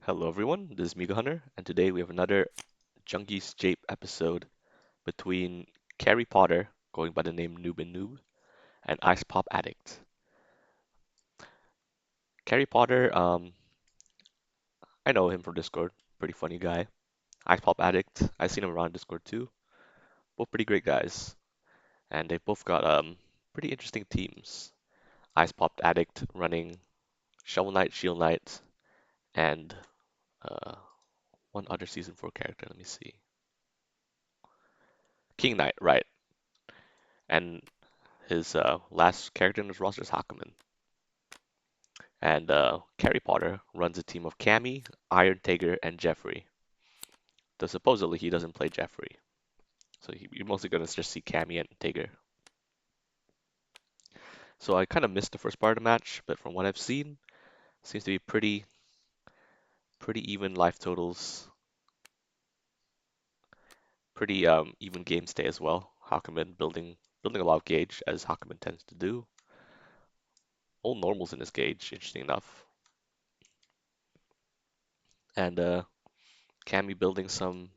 Hello everyone, this is Miga Hunter, and today we have another Jungy's Jape episode between Carrie Potter, going by the name Noob and Noob, and IcePopAddict. Carrie Potter, I know him from Discord, pretty funny guy. IcePopAddict, I've seen him around Discord too. Both pretty great guys, and they both got pretty interesting teams. IcePopAddict running Shovel Knight, Shield Knight, and uh, one other Season 4 character, let me see. King Knight, right. And his last character in his roster is Hakumen. And Carrie Potter runs a team of Cammy, Iron Tiger, and Jeffrey. Though supposedly he doesn't play Jeffrey. So you're mostly going to just see Cammy and Tiger. So I kind of missed the first part of the match, but from what I've seen, seems to be pretty even life totals, pretty even game stay as well. Hakumen building a lot of gauge as Hakumen tends to do. All normals in this gauge, interesting enough. And Cammy building some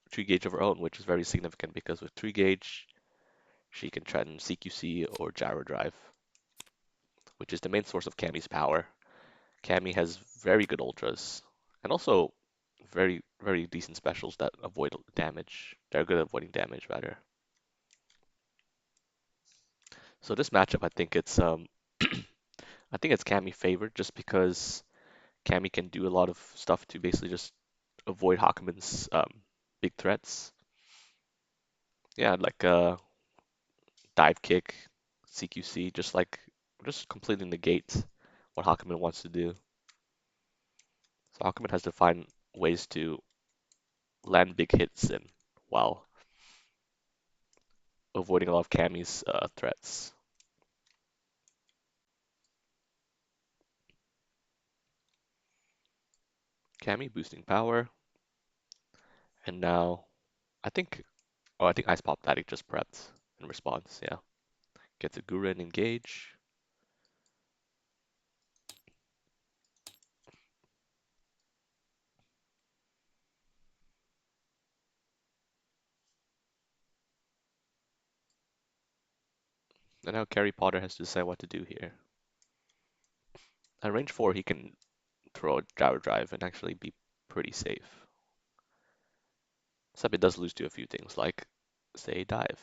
3 gauge of her own, which is very significant because with 3 gauge, she can trend CQC or gyro drive, which is the main source of Cammy's power. Cammy has very good ultras and also very decent specials that avoid damage. They're good at avoiding damage rather. So this matchup, I think it's Cammy favored just because Cammy can do a lot of stuff to basically just avoid Hakumen's big threats. Yeah, like dive kick, CQC, just completely negate what Hakumen wants to do. So Hakumen has to find ways to land big hits in while avoiding a lot of Cammy's threats. Cammy boosting power, and now I think I think IcePopAddict just prepped in response. Yeah, gets a Gurren engage. And now Carrie Potter has to decide what to do here. At range 4, he can throw a Gyro Drive and actually be pretty safe. Except it does lose to a few things, like, say, dive.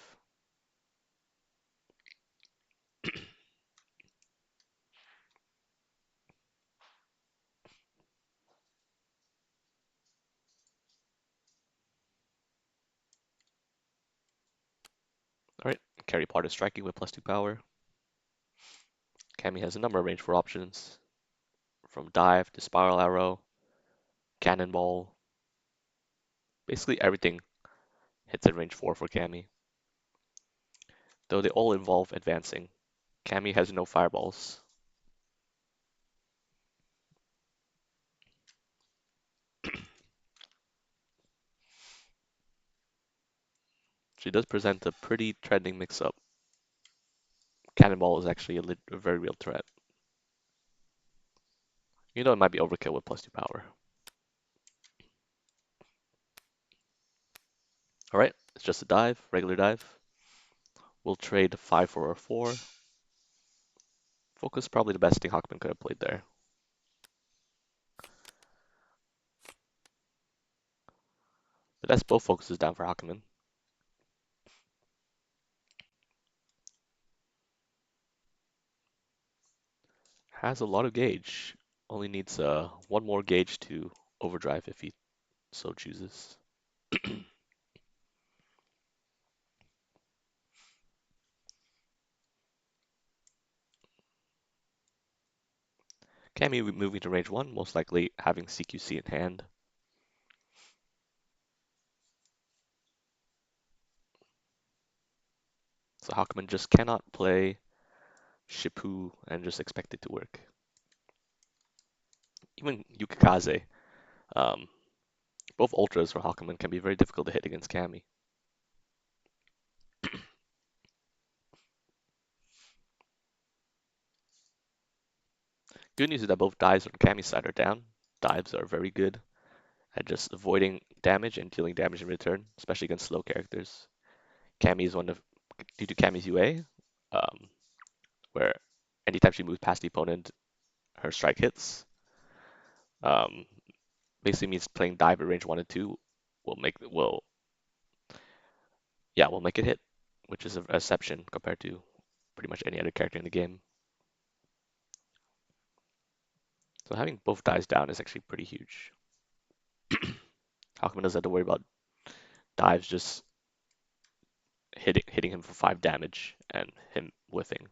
Alright, Carrie Potter striking with +2 power. Cammy has a number of range 4 options, from dive to spiral arrow, cannonball. Basically everything hits at range 4 for Cammy, though they all involve advancing. Cammy has no fireballs. She does present a pretty trending mix-up. Cannonball is actually a very real threat. You know it might be overkill with +2 power. Alright, it's just a dive, regular dive. We'll trade 5 for a 4. Focus probably the best thing Hawkman could have played there. But that's both focuses down for Hawkman. Has a lot of gauge. Only needs one more gauge to overdrive if he so chooses. Cammy moving to range 1, most likely having CQC in hand. So Hawkman just cannot play Shippu and just expect it to work. Even Yukikaze, um, both ultras for Hawkman can be very difficult to hit against Cammy. Good news is that both dives on Cammy's side are down, dives are very good at just avoiding damage and dealing damage in return, especially against slow characters. Cammy is one of, due to Cammy's UA, um, where anytime she moves past the opponent, her strike hits. Um, Basically means playing dive at range 1 and 2 will yeah will make it hit, which is a exception compared to pretty much any other character in the game. So having both dives down is actually pretty huge. Hakumen doesn't have to worry about dives just hitting him for 5 damage and him whiffing.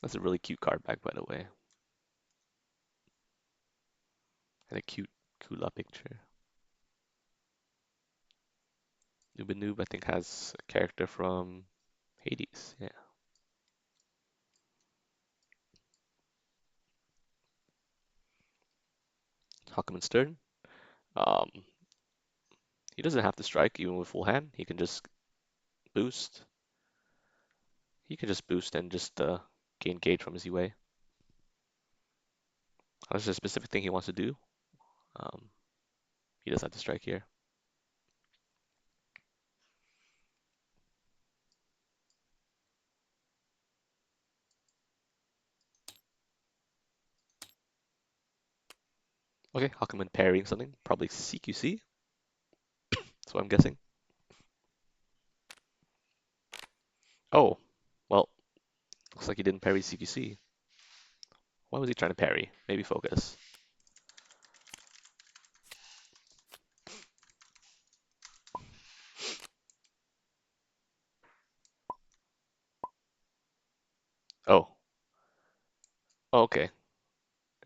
That's a really cute card back, by the way, and a cute Kula picture. Noob Noob, I think, has a character from Hades. Yeah. Hakumen's turn. Um, he doesn't have to strike even with full hand. He can just boost. He can just boost and just gain gauge from his UA. Unless there's a specific thing he wants to do, um, he does have to strike here. Okay, Hakumen parrying something, probably CQC. That's what I'm guessing. Oh, well, looks like he didn't parry CQC. Why was he trying to parry? Maybe focus. Oh, okay.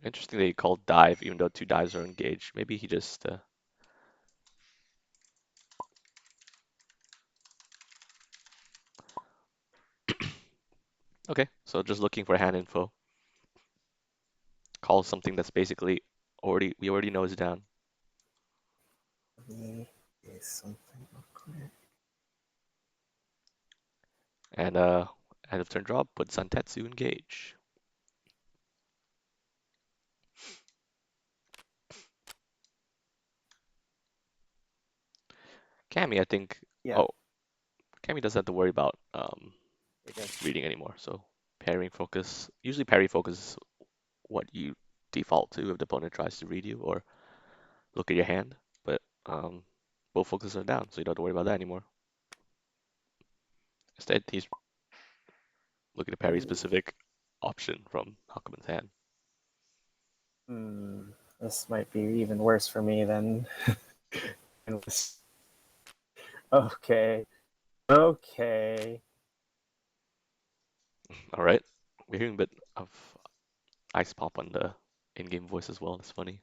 Interesting that he called dive even though 2 dives are engaged. Maybe he just okay, so just looking for hand info. Call something that's basically we already know is down. Is something okay. And end of turn draw, put Santetsu engage. Cammy, I think. Yeah, Oh, Cammy doesn't have to worry about I guess. reading anymore. So parrying focus. Usually parry focus is what you default to if the opponent tries to read you or look at your hand. But both focuses are down, so you don't have to worry about that anymore. Instead, he's looking at parry Ooh. specific option from Hakumen's hand. Hmm. This might be even worse for me than. Okay. Okay. All right, we're hearing a bit of ice pop on the in-game voice as well. That's funny.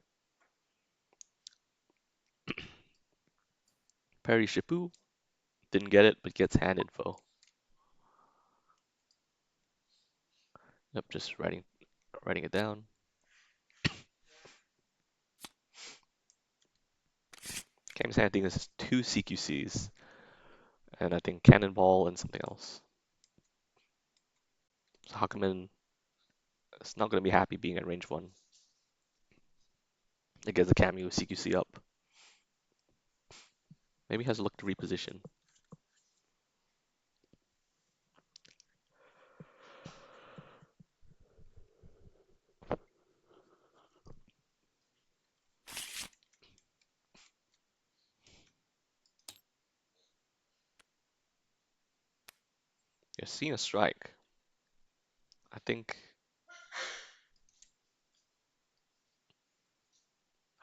Parry Shippu didn't get it, but gets hand info. Yep, just writing it down. Cam's hand, I think, is 2 CQCs, and I think Cannonball and something else. So Hakumen is not going to be happy being at range 1 against a Cammy with CQC up. Maybe he has to look to reposition. You're seeing a strike. I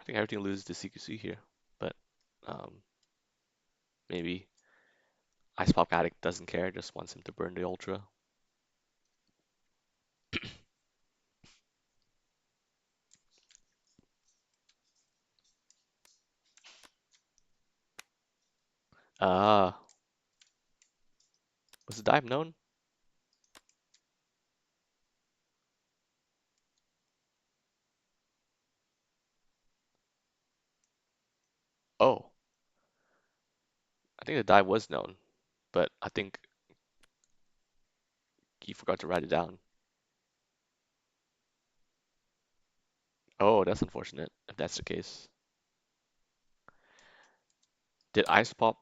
think everything loses to CQC here, but um, maybe IcePopAddict doesn't care, just wants him to burn the Ultra. Ah, was the dive known? Oh, I think the dive was known, but I think he forgot to write it down. Oh, that's unfortunate if that's the case. Did IcePop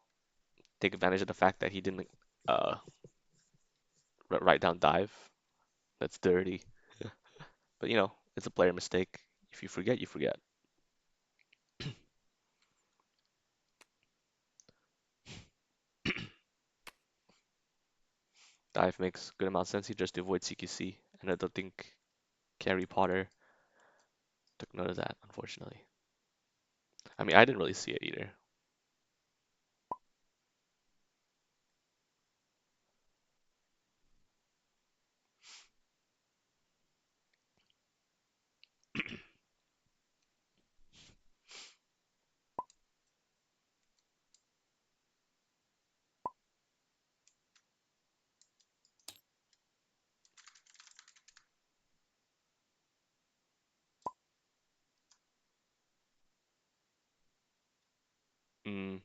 take advantage of the fact that he didn't uh write down dive? That's dirty. But it's a player mistake. If you forget, you forget. Dive makes good amount of sense. He just avoid CQC, and I don't think Harry Potter took note of that, unfortunately. I mean, I didn't really see it either. Mm,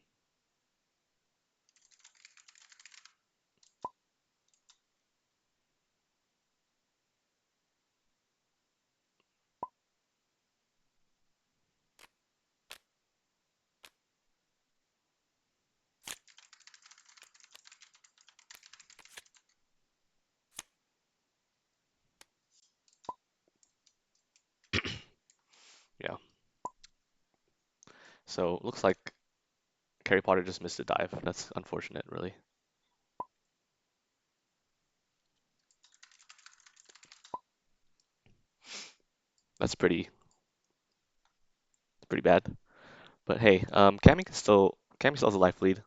yeah. So looks like Harry Potter just missed a dive. That's unfortunate, really. That's pretty bad. But hey, Cammy still has a life lead.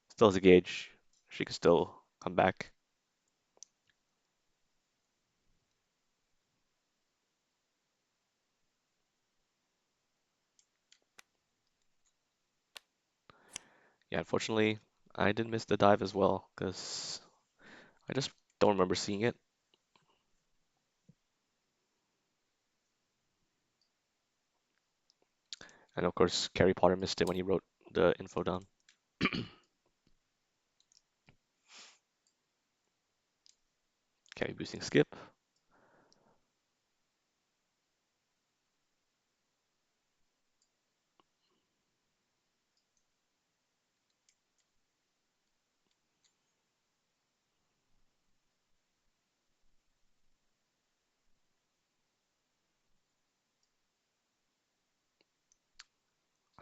Still has a gauge. She can still come back. Yeah, unfortunately, I did miss the dive as well because I just don't remember seeing it. And of course, Harry Potter missed it when he wrote the info down. Cammy boosting skip.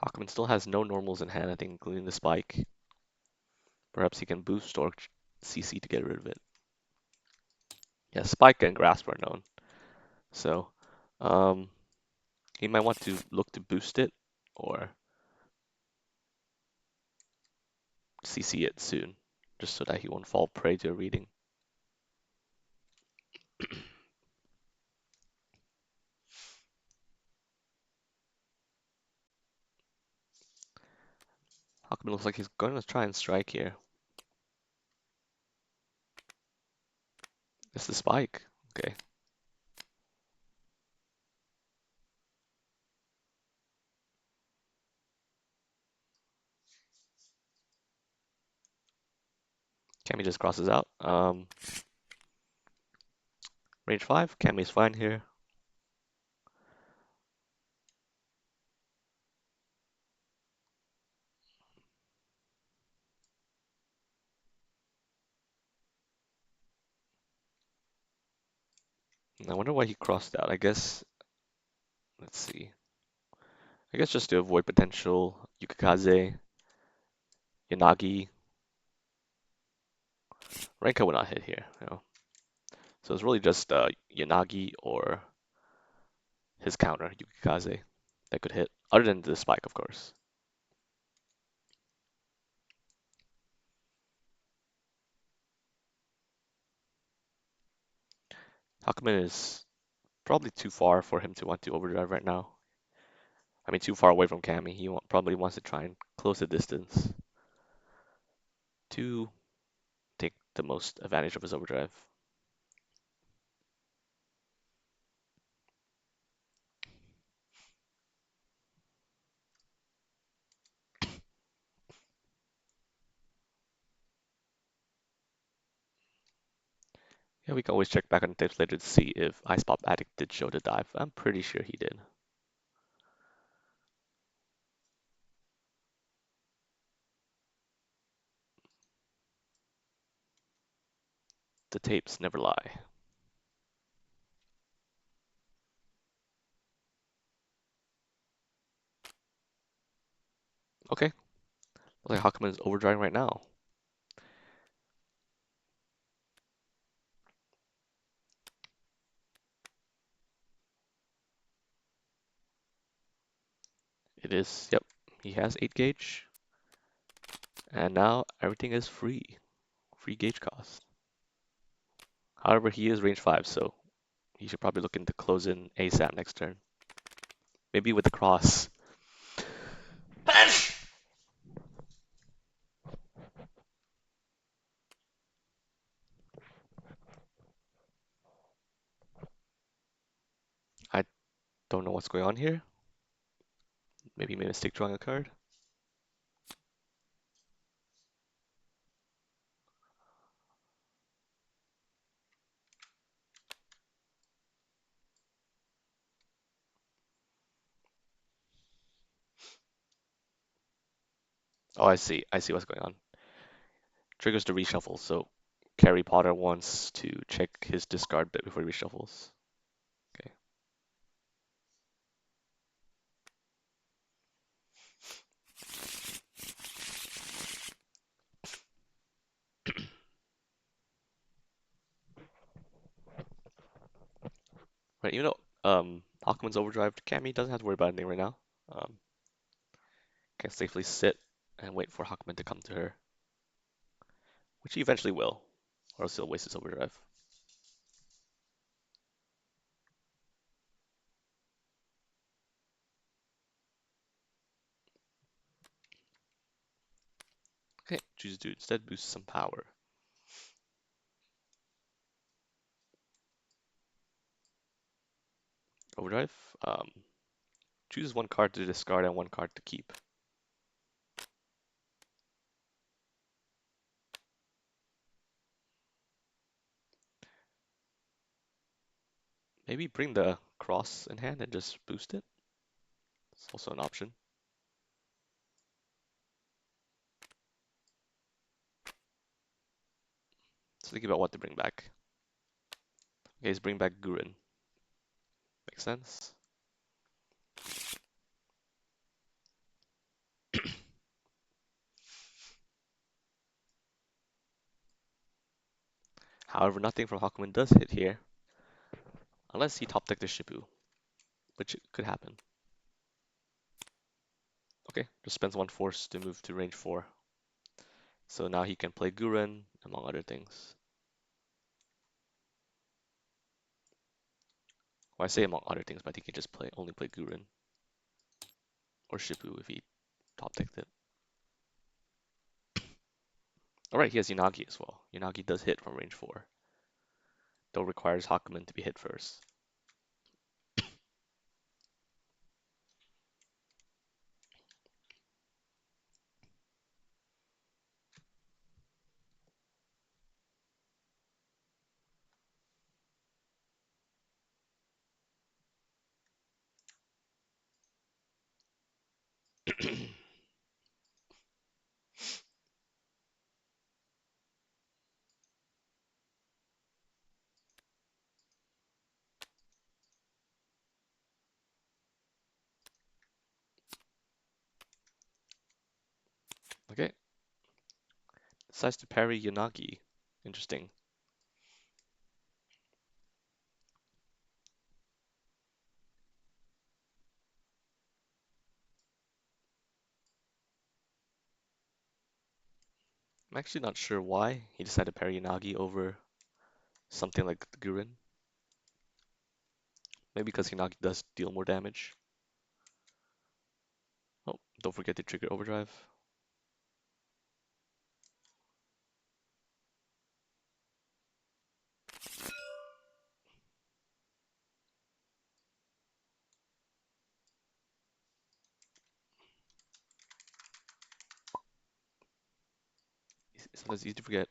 Hawkman still has no normals in hand, I think, including the spike. Perhaps he can boost or CC to get rid of it. Yeah, spike and grasp are known. So, um, he might want to look to boost it or CC it soon, just so that he won't fall prey to a reading. Hawkman looks like he's going to try and strike here. It's the spike. Okay. Cammy just crosses out. Range 5. Cammy's fine here. I wonder why he crossed out. I guess, let's see. I guess just to avoid potential Yukikaze, Yanagi. Renka would not hit here. So it's really just Yanagi or his counter, Yukikaze, that could hit. Other than the spike, of course. Hakumen is probably too far for him to want to overdrive right now. I mean, too far away from Cammy. He probably wants to try and close the distance to take the most advantage of his overdrive. Yeah, we can always check back on the tapes later to see if IcePopAddict did show the dive. I'm pretty sure he did. The tapes never lie. Okay, looks like Hakumen is overdriving right now. It is, yep, he has 8 gauge, and now everything is free. Free gauge cost. However, he is range 5, so he should probably look into close in ASAP next turn. Maybe with the cross. I don't know what's going on here. Maybe he made a mistake drawing a card. Oh, I see. I see what's going on. Triggers the reshuffle, so Carrie Potter wants to check his discard bit before he reshuffles. Okay. Right, Aquaman's overdrive, Cammy doesn't have to worry about anything right now. Um, can safely sit and wait for Hawkman to come to her, which he eventually will, or else he'll waste his overdrive. Okay, choose to instead boost some power. Overdrive. Choose one card to discard and one card to keep. Maybe bring the cross in hand and just boost it. It's also an option. So think about what to bring back. Okay, let's bring back Gurren. Makes sense. However, nothing from Hakumen does hit here, unless he top deck the Shibu, which could happen. Okay, just spends 1 force to move to range 4. So now he can play Gurren, among other things. Well, I say among other things, but I think he just only play Gurren or Shibu if he top decked it. Alright, he has Yanagi as well. Yanagi does hit from range 4, though requires Hakumen to be hit first. Okay, decides to parry Yanagi. Interesting. I'm actually not sure why he decided to parry Yanagi over something like Gurren. Maybe because Yanagi does deal more damage. Oh, don't forget to trigger overdrive. Sometimes easy to forget.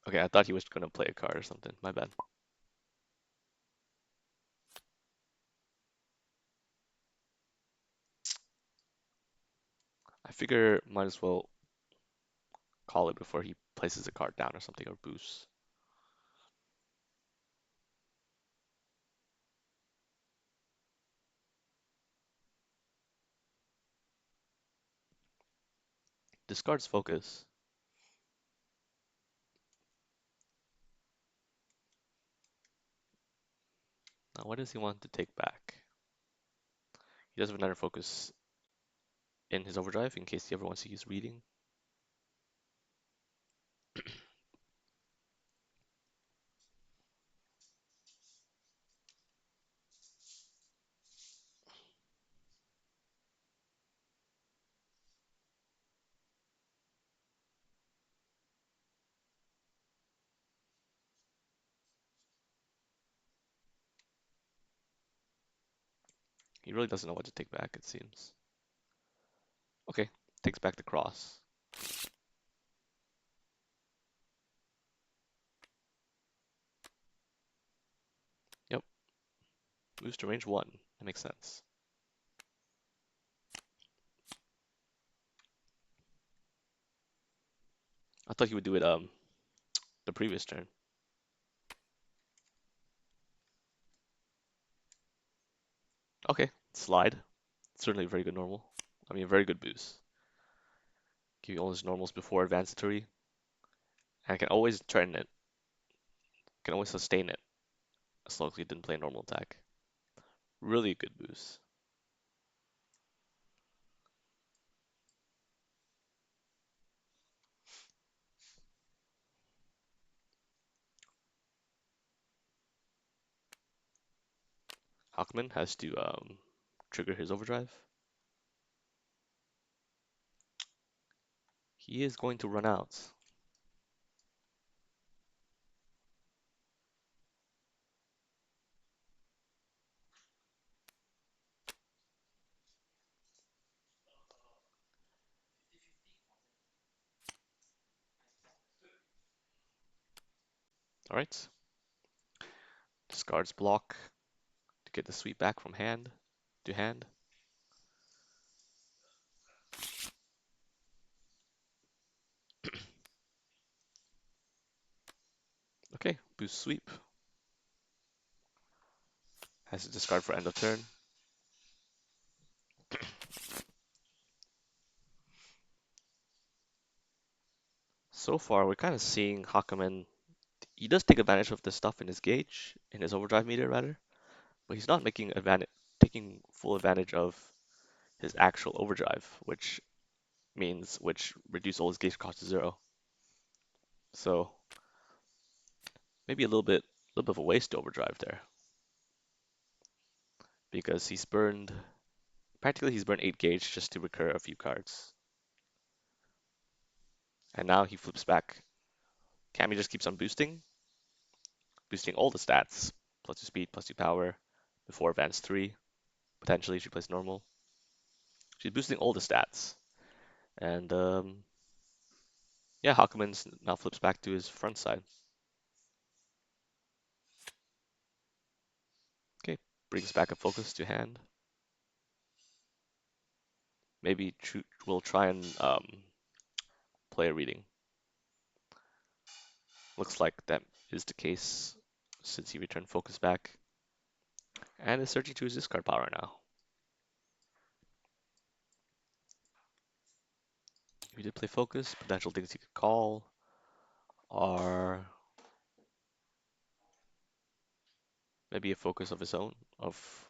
Okay, I thought he was gonna play a card or something. My bad. I figure might as well call it before he places a card down or something or boosts. Discards focus. Now, what does he want to take back? He does have another focus in his overdrive in case he ever wants to use reading. He really doesn't know what to take back, it seems. Okay, takes back the cross. Yep, moves to range 1. That makes sense. I thought he would do it the previous turn. Okay, slide. Certainly a very good normal. I mean, very good boost. Give you all his normals before advanced 3. And can always threaten it. Can always sustain it. As long as he didn't play a normal attack. Really good boost. Hawkman has to trigger his overdrive. He is going to run out. Alright. Discards block to get the sweep back from hand to hand. Okay, boost sweep. Has to discard for end of turn. So far, we're kind of seeing Hakumen. He does take advantage of the stuff in his gauge, in his overdrive meter rather, but he's not taking full advantage of his actual overdrive, which reduce all his gauge cost to 0. So maybe a little bit of a waste overdrive there, because he's burned 8 gauge just to recur a few cards, and now he flips back. Cammy just keeps on boosting all the stats, +2 speed, +2 power, before advance 3. Potentially she plays normal. She's boosting all the stats, and yeah, Hakumen's now flips back to his front side. Okay, brings back a focus to hand. Maybe we'll try and play a reading. Looks like that is the case since he returned focus back and is searching to his discard power now. If he did play focus, potential things he could call are maybe a focus of his own, of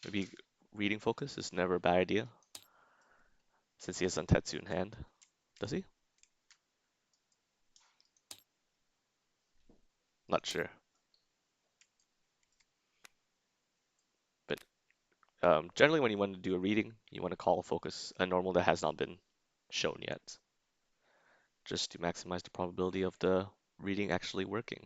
maybe reading focus is never a bad idea since he has Zantetsu in hand. Does he? Not sure. But generally when you want to do a reading, you want to call a focus a normal that has not been shown yet, just to maximize the probability of the reading actually working.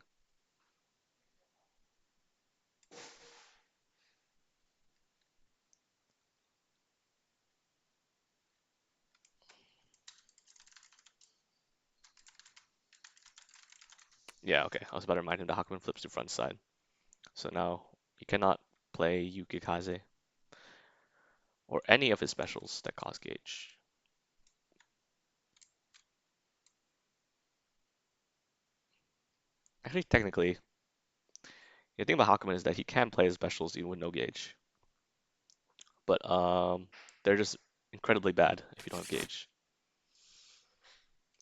Yeah, okay. I was about to remind him that Hakumen flips to front side. So now he cannot play Yukikaze or any of his specials that cause gauge. Actually, technically, the thing about Hakumen is that he can play his specials even with no gauge, but they're just incredibly bad if you don't have gauge.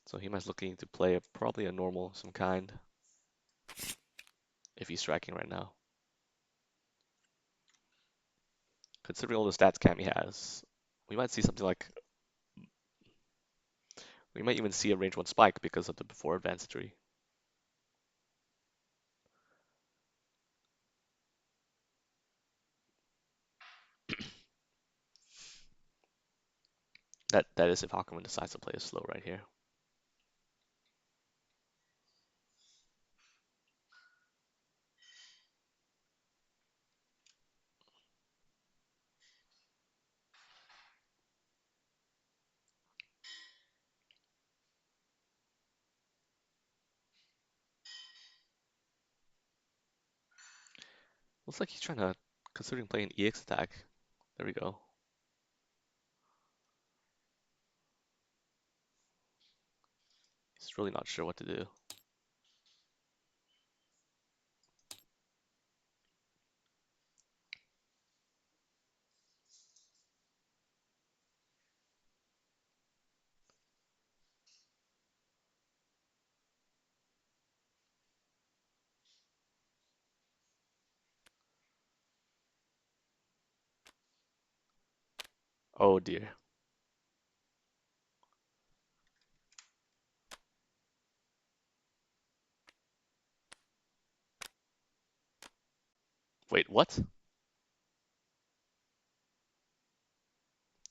So he might be looking to play probably a normal some kind if he's striking right now. Considering all the stats Cammy has, we might see something like we might even see a range one spike because of the before advanced tree. That is if Hakumen decides to play a slow right here. Looks like he's trying to considering playing EX attack. There we go. He's really not sure what to do. Oh dear. Wait, what?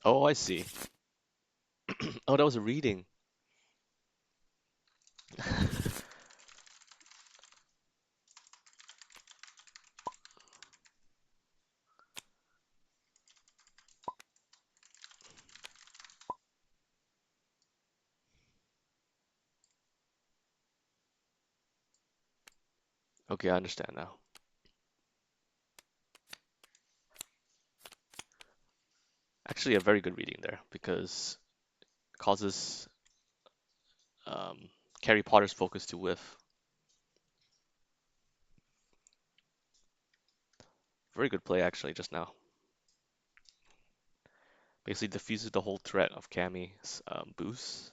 Oh, I see. Oh, that was a reading. Okay, I understand now. Actually, a very good reading there because it causes um, Harry Potter's focus to whiff. Very good play actually just now. Basically diffuses the whole threat of Cammy's boost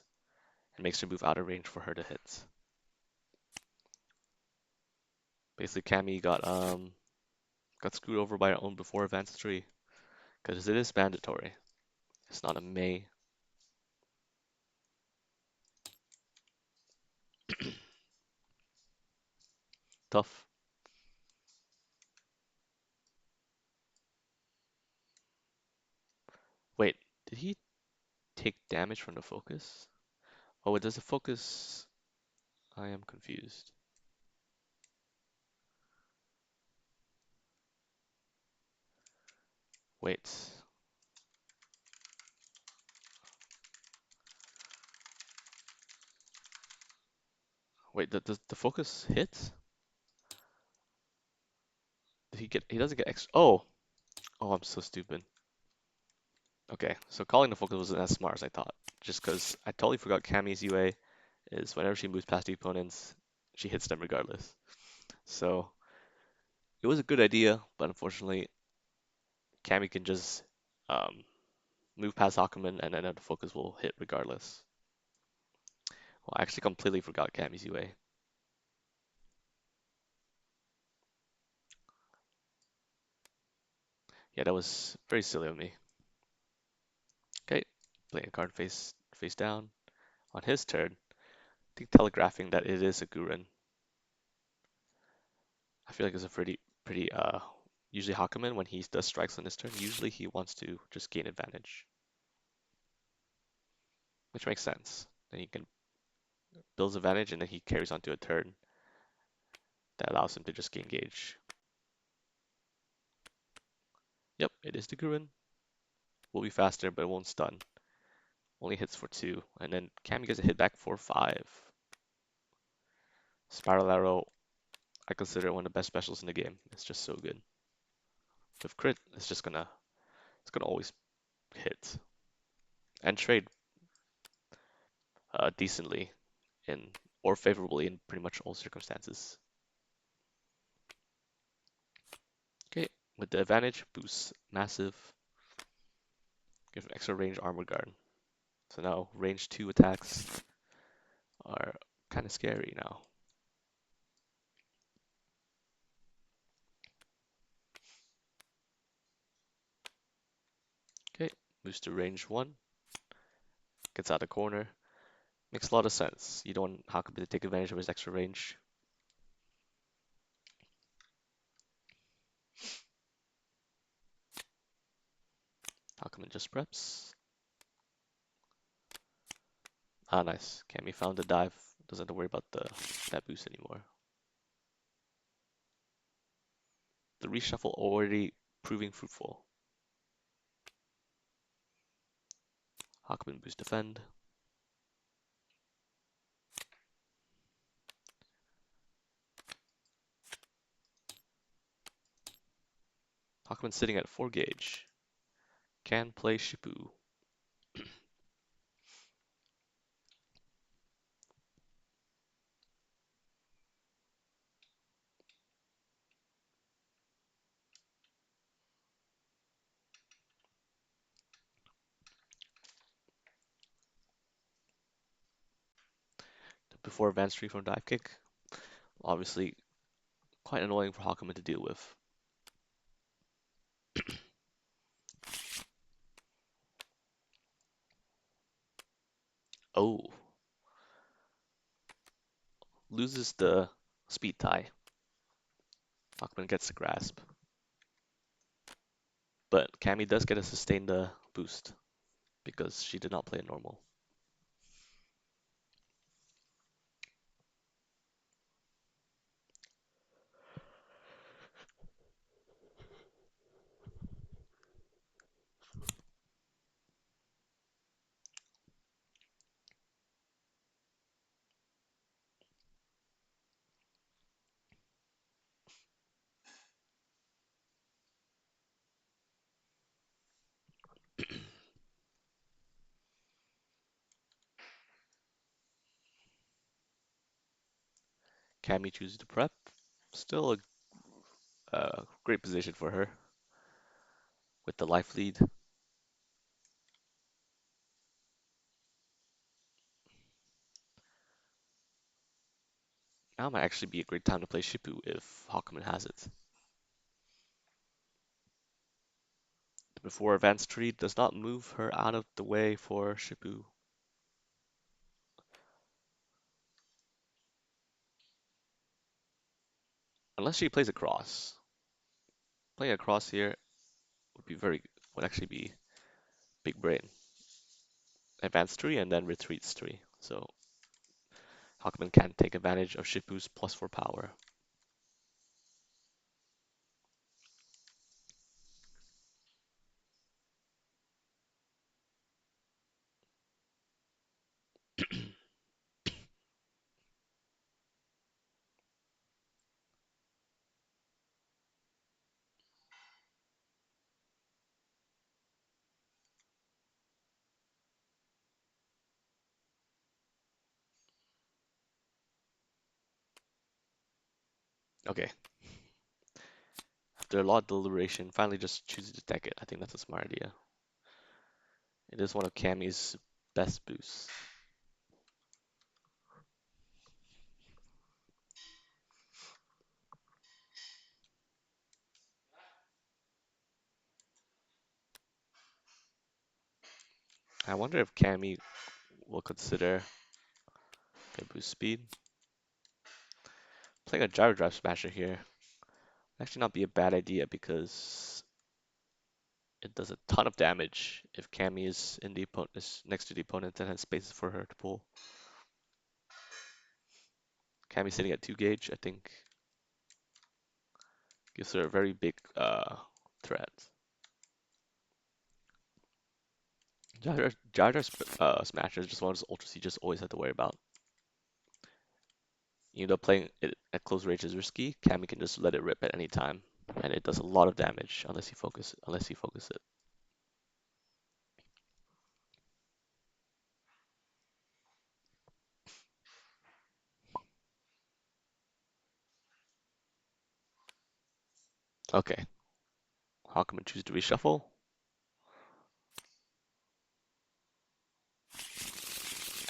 and makes her move out of range for her to hit. Basically, Cammy got screwed over by her own before advanced tree because it is mandatory. It's not a may. Tough. Wait, did he take damage from the focus? Oh, it does the focus. I am confused. Wait, wait. Does the focus hit? Did he get? He doesn't get extra. Oh, oh, I'm so stupid. Okay, so calling the focus wasn't as smart as I thought. Just because I totally forgot Cammy's UA is whenever she moves past the opponents, she hits them regardless. So it was a good idea, but unfortunately, Cammy can just um, move past Hakumen and then the focus will hit regardless. Well, I actually completely forgot Cammy's UA. Yeah, that was very silly of me. Okay, playing a card face down. On his turn, I think telegraphing that it is a Gurren. I feel like it's a pretty usually Hakumen when he does strikes on his turn, usually he wants to just gain advantage. Which makes sense. Then he can build advantage and then he carries on to a turn that allows him to just gain gauge. Yep, it is the Gurren. Will be faster, but it won't stun. Only hits for 2, and then Cammy gets a hit back for 5. Spiral Arrow, I consider it one of the best specials in the game. It's just so good. With crit, it's gonna always hit and trade decently in or favorably in pretty much all circumstances. Okay, with the advantage, boost massive, give extra range armor guard. So now range 2 attacks are kind of scary now. Okay, moves to range 1, gets out of the corner. Makes a lot of sense. You don't want Hakubi to take advantage of his extra range. Hakubi just preps. Ah, nice. Cammy found the dive. Doesn't have to worry about that boost anymore. The reshuffle already proving fruitful. Hakubi boost defend. Hakubi sitting at 4 gauge. Can play Shippu. Before advanced tree from dive kick. Obviously, quite annoying for Hakubi to deal with. Oh, loses the speed tie. Hakubi gets the grasp. But Cammy does get a sustained boost because she did not play it normal. Cammy chooses to prep. Still a great position for her with the life lead. Now might actually be a great time to play Shippu if Hakumen has it. Before advanced tree does not move her out of the way for Shippu. Unless she plays across. Playing across here would actually be big brain. Advanced tree and then retreats tree. So Hakumen can take advantage of Shippu's +4 power. Okay. After a lot of deliberation, finally just chooses to deck it. I think that's a smart idea. It is one of Cammy's best boosts. I wonder if Cammy will consider a boost speed. Playing a gyro drive smasher here actually not be a bad idea because it does a ton of damage if Cammy is in the opponent is next to the opponent and has spaces for her to pull. Cammy sitting at 2 gauge, I think gives her a very big threat. Gyro Smasher is just one of those ultras you just always have to worry about. Even though playing it at close range is risky, Cammy can just let it rip at any time, and it does a lot of damage unless you focus it. Okay, Hakumen chooses to reshuffle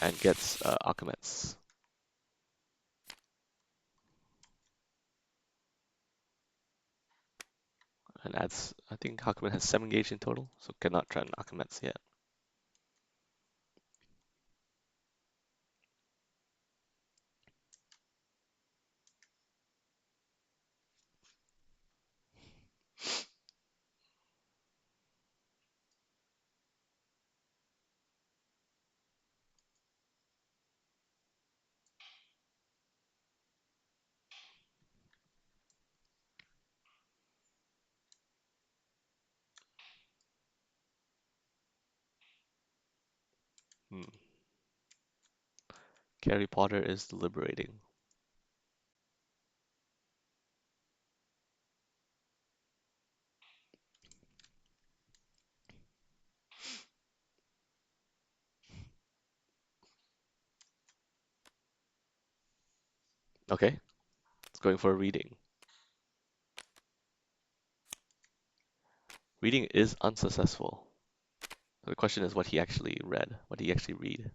and gets Akumet's, and adds. I think Hakumen has 7 gauge in total, so cannot threaten Akumet's yet. Hmm. Harry Potter is deliberating. Okay, it's going for a reading. Reading is unsuccessful. The question is what he actually read. What did he actually read?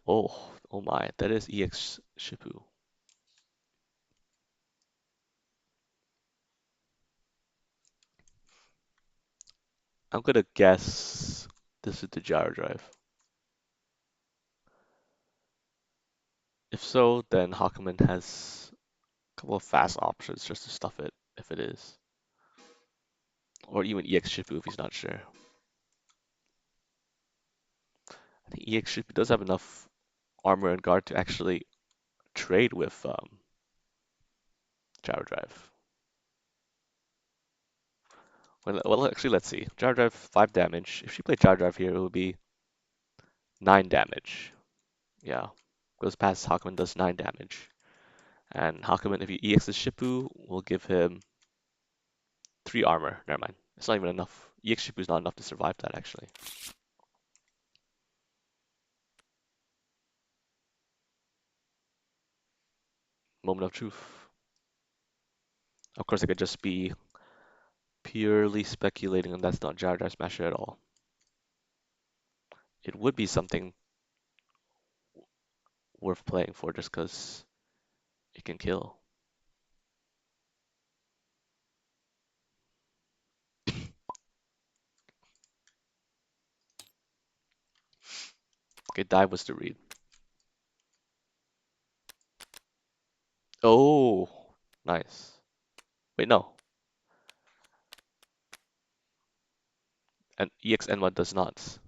Oh, oh my, that is EX Shipu. I'm gonna guess this is the gyro drive. If so, then Hakumen has a couple of fast options just to stuff it if it is. Or even EX Shifu if he's not sure. I think EX Shifu does have enough armor and guard to actually trade with gyro drive. Well, actually, let's see. Gyro drive 5 damage. If she played gyro drive here, it would be 9 damage. Yeah, goes past Hakumen, does 9 damage. And Hakumen, if he EXs Shipu, will give him 3 armor. Never mind. It's not even enough. EX Shipu is not enough to survive that, actually. Moment of truth. Of course, it could just be purely speculating, and that's not Gyro Drive Smasher at all. It would be something worth playing for just because it can kill. Okay, dive was to read. Oh, nice. Wait, no. And EX Enma does not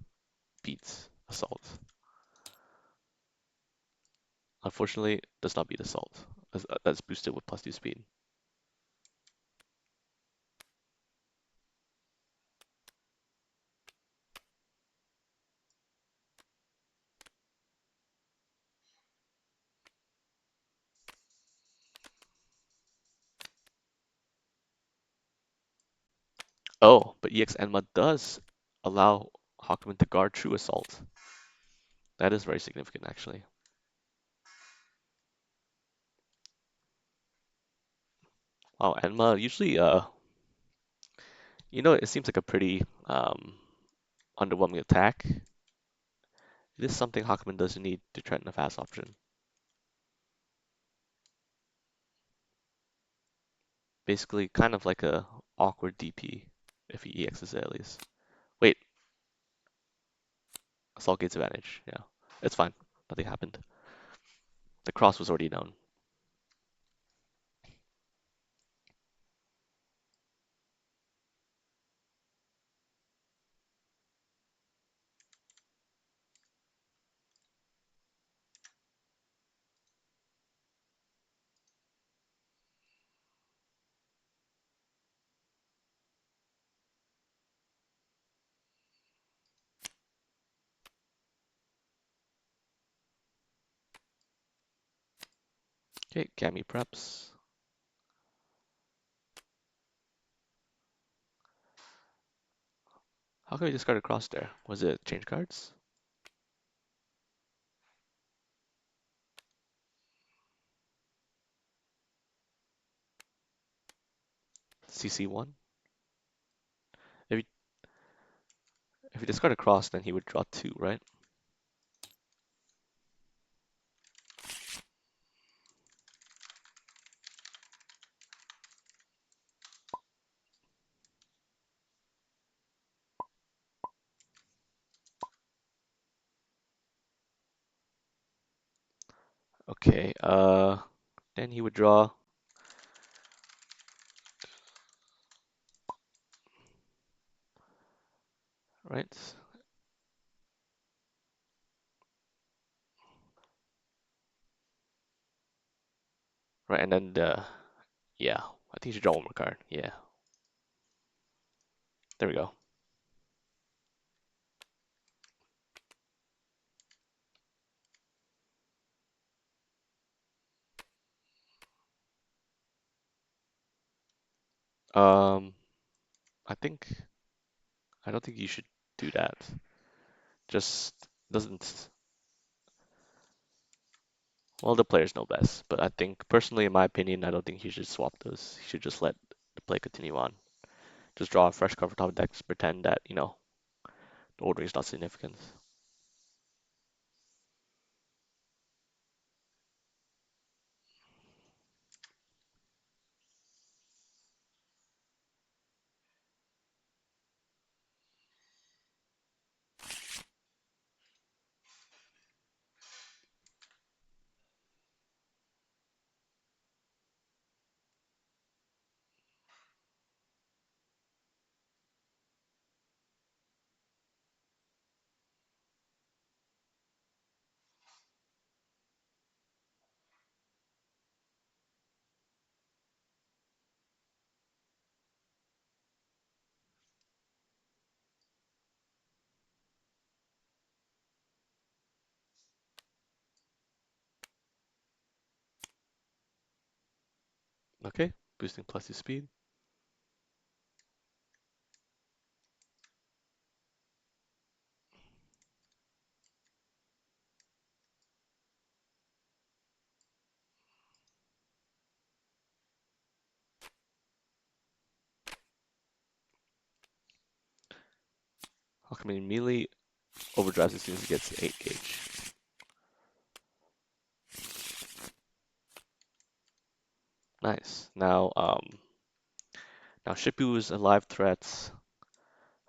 beat Assault. Unfortunately, does not beat Assault. That's boosted with +2 speed. Oh, but EX Enma does allow Hakumen to guard true Assault. That is very significant, actually. Wow, Enma usually, it seems like a pretty underwhelming attack. It is something Hakumen doesn't need to threaten a fast option. Basically, kind of like a awkward DP if he EXs it at least. Wait, Assault Gate's advantage. Yeah, it's fine. Nothing happened. The cross was already known. Okay, Cammy preps. How come we discard a cross there? Was it change cards? CC1? If he, if he discard a cross, then he would draw two, right? Okay, then he would draw, right? Right, and then yeah, I think he should draw one more card. Yeah, there we go. Um, I think, I don't think you should do that. Just doesn't, well, the players know best, but I think, personally, in my opinion, I don't think he should swap those. He should just let the play continue on. Just draw a fresh cover top decks, pretend that, the ordering is not significant. Okay, boosting plus 2 speed. How come he immediately overdrives as soon as he gets 8 gauge? Nice. Now Shippu's a live threat.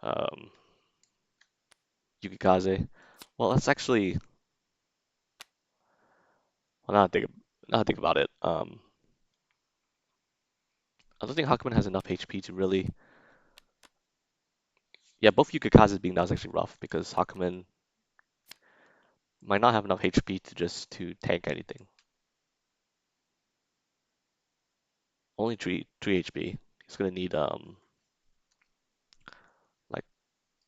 Um, Yukikaze. Well, that's actually, well, now I think about it. I don't think Hakumen has enough HP to really. Yeah, both Yukikazes being down is actually rough because Hakumen might not have enough HP to just to tank anything. Only three HP. He's gonna need like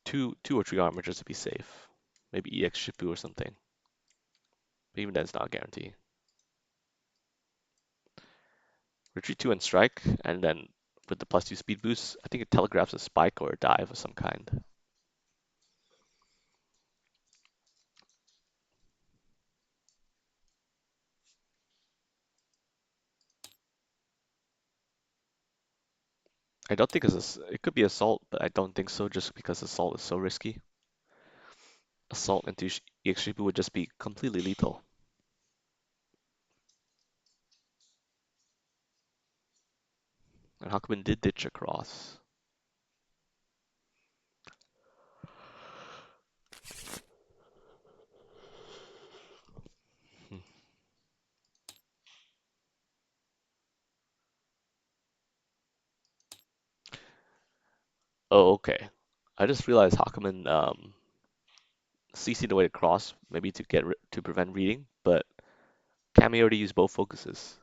two or three armor just to be safe. Maybe EX Shippu or something. But even then, it's not a guarantee. Retreat 2 and strike, and then with the plus 2 speed boost, I think it telegraphs a spike or a dive of some kind. I don't think it could be assault, but I don't think so just because assault is so risky. Assault into EX Shippu would just be completely lethal. And Hakumen did ditch across. Hmm. Oh, okay. I just realized Hakumen CC'd away to cross, maybe to prevent reading, but Kami already used both focuses.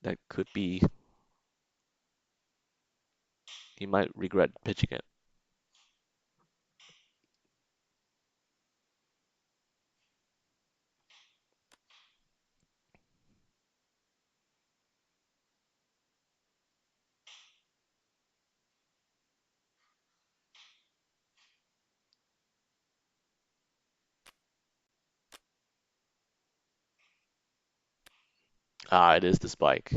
That could be, he might regret pitching it. Ah, it is the spike.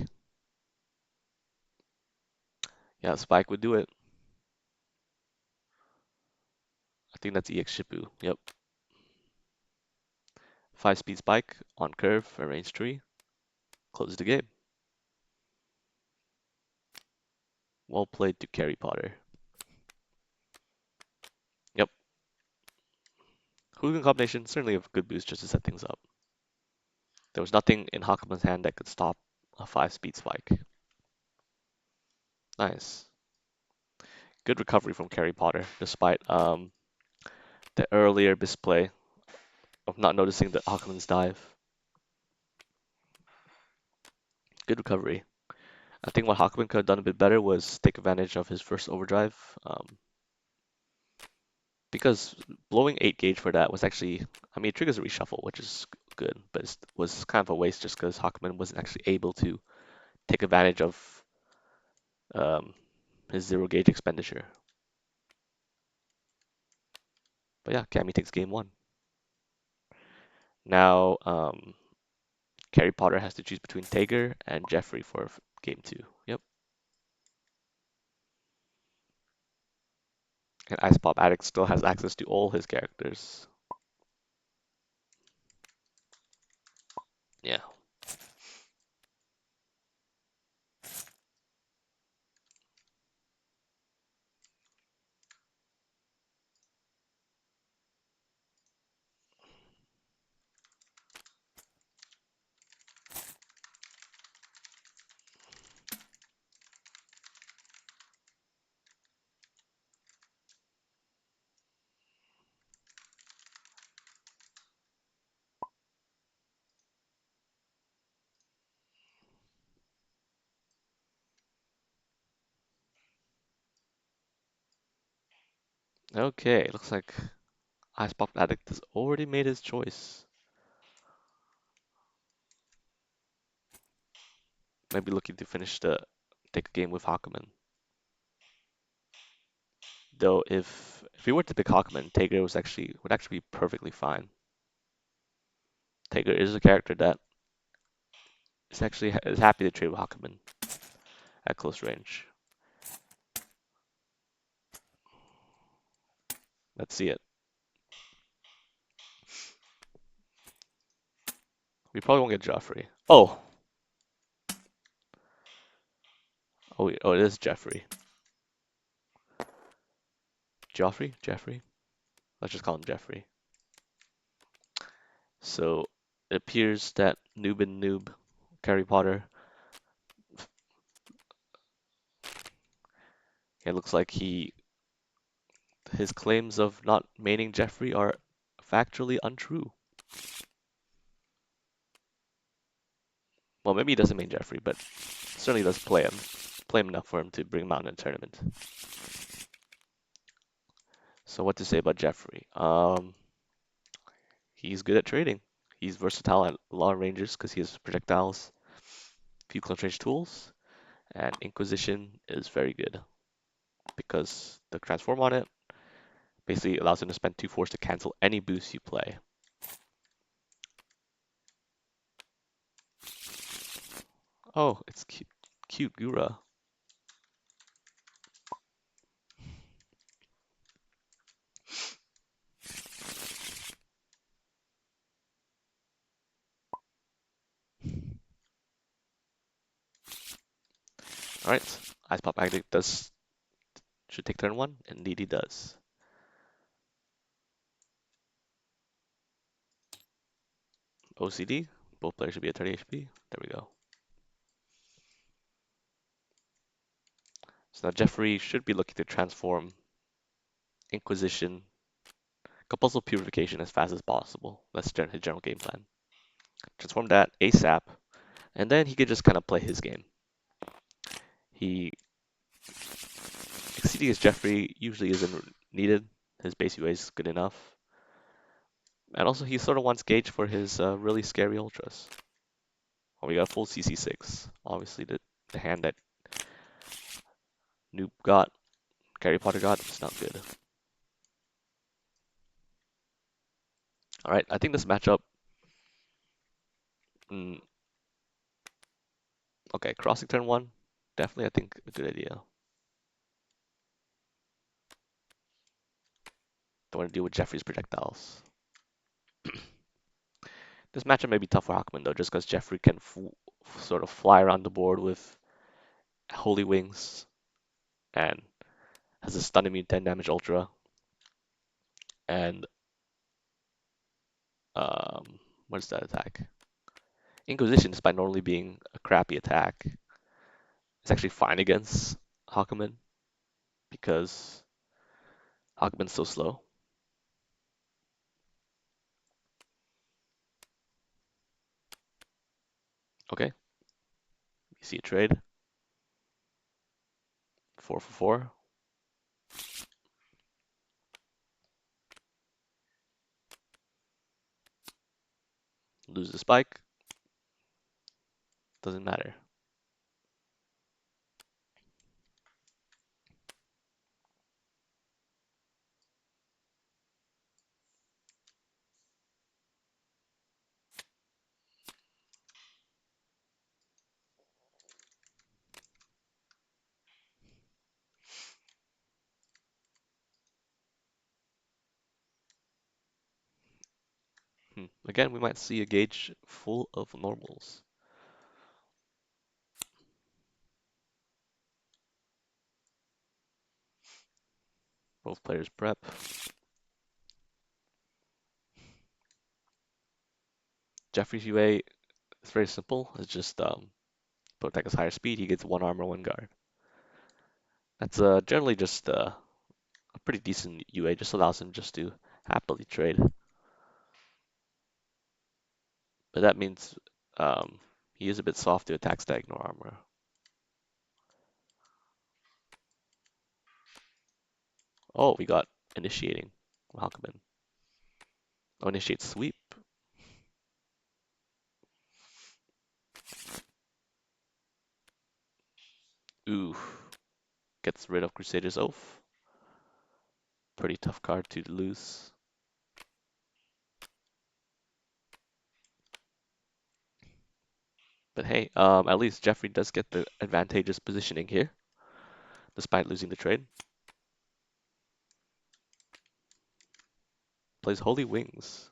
Yeah, spike would do it. I think that's EX Shipu. Yep. 5-speed spike on curve, arrange tree, close the game. Well played to carry Potter. Yep. Hooligan combination, certainly a good boost just to set things up. There was nothing in Hakuman's hand that could stop a 5-speed spike. Nice. Good recovery from Carry Potter, despite the earlier misplay of not noticing the Hakuman's dive. Good recovery. I think what Hakuman could have done a bit better was take advantage of his first overdrive, because blowing 8 gauge for that was actually, I mean, it triggers a reshuffle, which is good, but it was kind of a waste just because Hakuman wasn't actually able to take advantage of um, his 0 gauge expenditure. But yeah, Cammy takes game 1. Now, Harry Potter has to choose between Tager and Jeffrey for game 2. Yep. And IcePopAddict still has access to all his characters. Yeah. Okay, looks like IcePopAddict has already made his choice. Maybe looking to take a game with Hakuman. Though if we were to pick Hawkman, Tager would actually be perfectly fine. Tager is a character that is happy to trade with Hawkman at close range. Let's see it. We probably won't get Joffrey. Oh, it is Jeffrey. Jeffrey. Let's just call him Jeffrey. So it appears that Noob Harry Potter. It looks like his claims of not maining Jeffrey are factually untrue. Well, maybe he doesn't main Jeffrey, but certainly does play him enough for him to bring him out in a tournament. So what to say about Jeffrey? He's good at trading. He's versatile at a lot of ranges because he has projectiles, few close range tools, and Inquisition is very good because the transform on it basically allows him to spend 2 force to cancel any boost you play. Oh, it's cute Gura. All right, IcePopAddict should take turn 1. Indeed, he does. OCD. Both players should be at 30 HP. There we go. So now Jeffrey should be looking to transform Inquisition, Compulsive Purification as fast as possible. That's his general game plan. Transform that ASAP, and then he could just kind of play his game. He Exceeding his Jeffrey usually isn't needed. His base UA is good enough. And also he sort of wants gauge for his really scary ultras. Well, we got a full CC6. Obviously the hand that Noob got, Harry Potter got, is not good. Alright, I think this matchup, mm, Okay, crossing turn one. Definitely, I think, a good idea. Don't want to deal with Jeffrey's projectiles. This matchup may be tough for Hackman though, just because Jeffrey can sort of fly around the board with Holy Wings and has a stun immune 10 damage ultra and what is that attack? Inquisition, despite normally being a crappy attack, is actually fine against Hakumen because Hakumen's so slow. Okay, you see a trade. 4 for 4. Lose the spike. Doesn't matter. Again, we might see a gauge full of normals. Both players prep. Jeffrey's UA is very simple. It's just attack is higher speed, he gets 1 armor, 1 guard. That's generally just a pretty decent UA, just allows him just to happily trade. But that means he is a bit soft to attack stat ignore armor. Oh, we got initiating. Welcome. Oh, initiate sweep. Ooh, gets rid of Crusader's Oath. Pretty tough card to lose. But hey, at least Jeffrey does get the advantageous positioning here, despite losing the trade. Plays Holy Wings.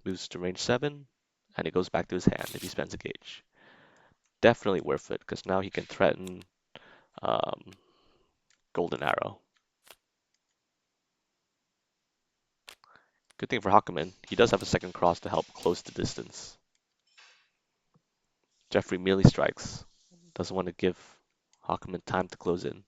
Moves to range 7, and it goes back to his hand if he spends a gauge. Definitely worth it, because now he can threaten um, Golden Arrow. Good thing for Hakumen, he does have a second cross to help close the distance. Jeffrey melee strikes. Doesn't want to give Hakumen time to close in.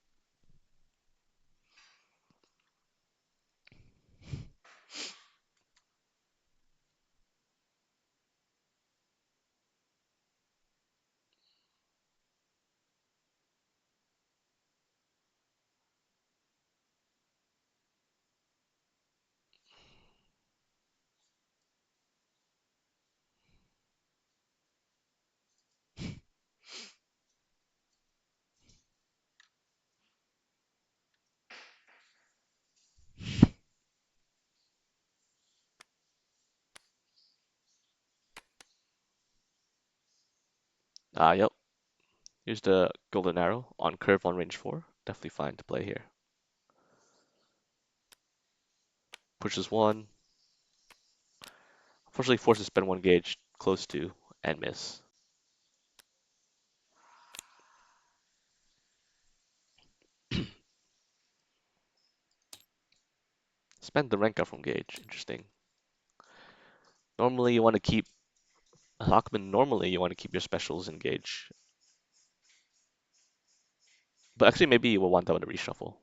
Yep. Here's the Golden Arrow on curve on range 4. Definitely fine to play here. Pushes 1. Unfortunately, forces to spend 1 gauge close to and miss. Spend the Renka from gauge. Interesting. Normally, you want to keep Hakumen. Normally, you want to keep your specials in gauge. But actually, maybe you will want that one to reshuffle.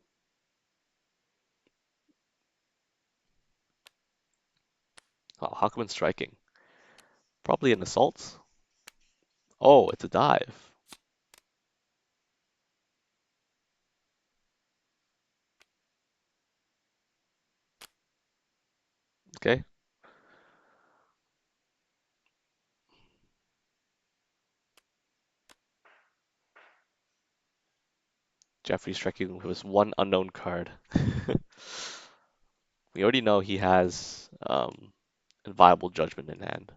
Oh, Hakumen striking. Probably an assault. Oh, it's a dive. Okay. Jeffrey's striking with his 1 unknown card. We already know he has a viable judgment in hand.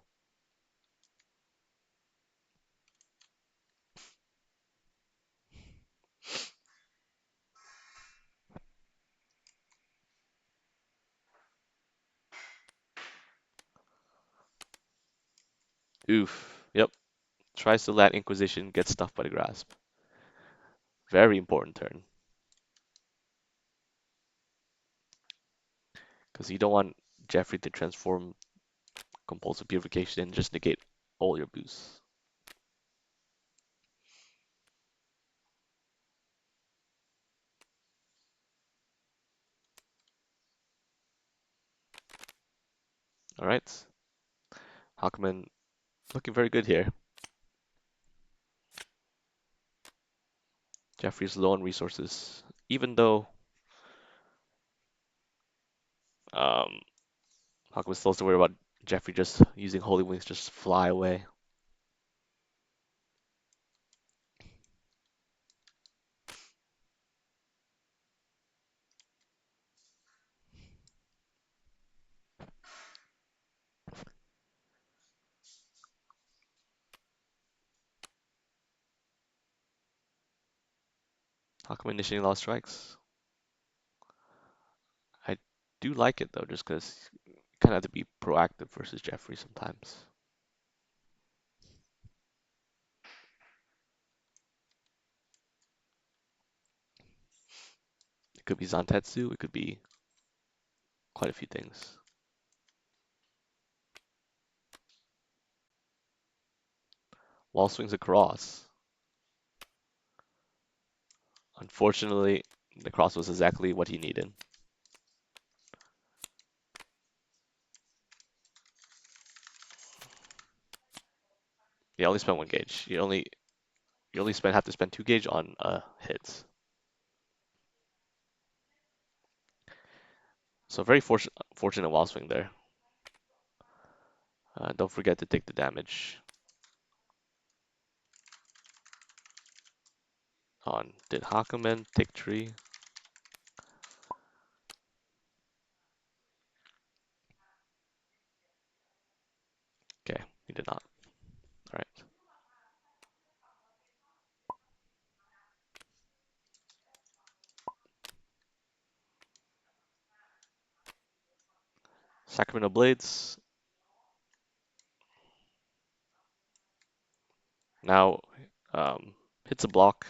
Oof. Yep. Tries to land Inquisition, gets stuffed by the grasp. Very important turn. Because you don't want Jeffrey to transform Compulsive Purification and just negate all your boosts. Alright. Hakumen looking very good here. Jeffrey's low on resources. Even though um, Hakumen still has to worry about Jeffrey just using Holy Wings just fly away. Hakumen initiating a lot of strikes. I do like it though, just because you kind of have to be proactive versus Jeffrey sometimes. It could be Zantetsu, it could be quite a few things. Wall swings across. Unfortunately, the cross was exactly what he needed. He only spent 1 gauge. You only have to spend 2 gauge on hits. So very fortunate wall swing there. Don't forget to take the damage on. Did Hakumen take tree? Okay, he did not. All right. Sacramento Blades. Now hits a block,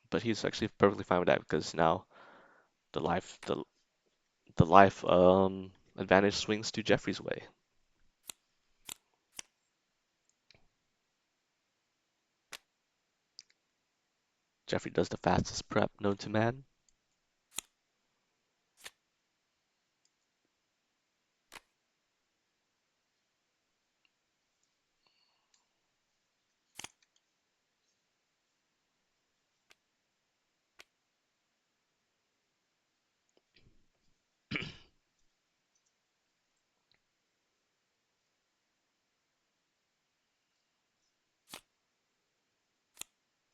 but he's actually perfectly fine with that because now the life the life advantage swings to Jeffrey's way. Jeffrey does the fastest prep known to man.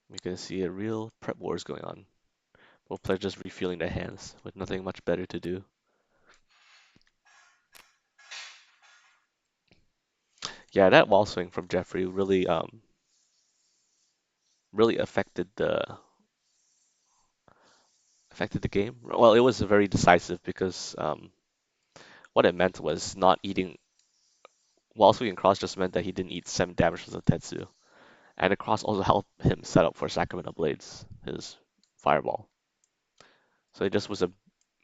We can see a real prep wars going on. Both players just refueling their hands with nothing much better to do. Yeah, that wall swing from Jeffrey really affected the game. Well, it was very decisive because what it meant was not eating wall swing and cross just meant that he didn't eat 7 damage from the Tetsu. And the cross also helped him set up for Sacramento Blades, his fireball. So it just was a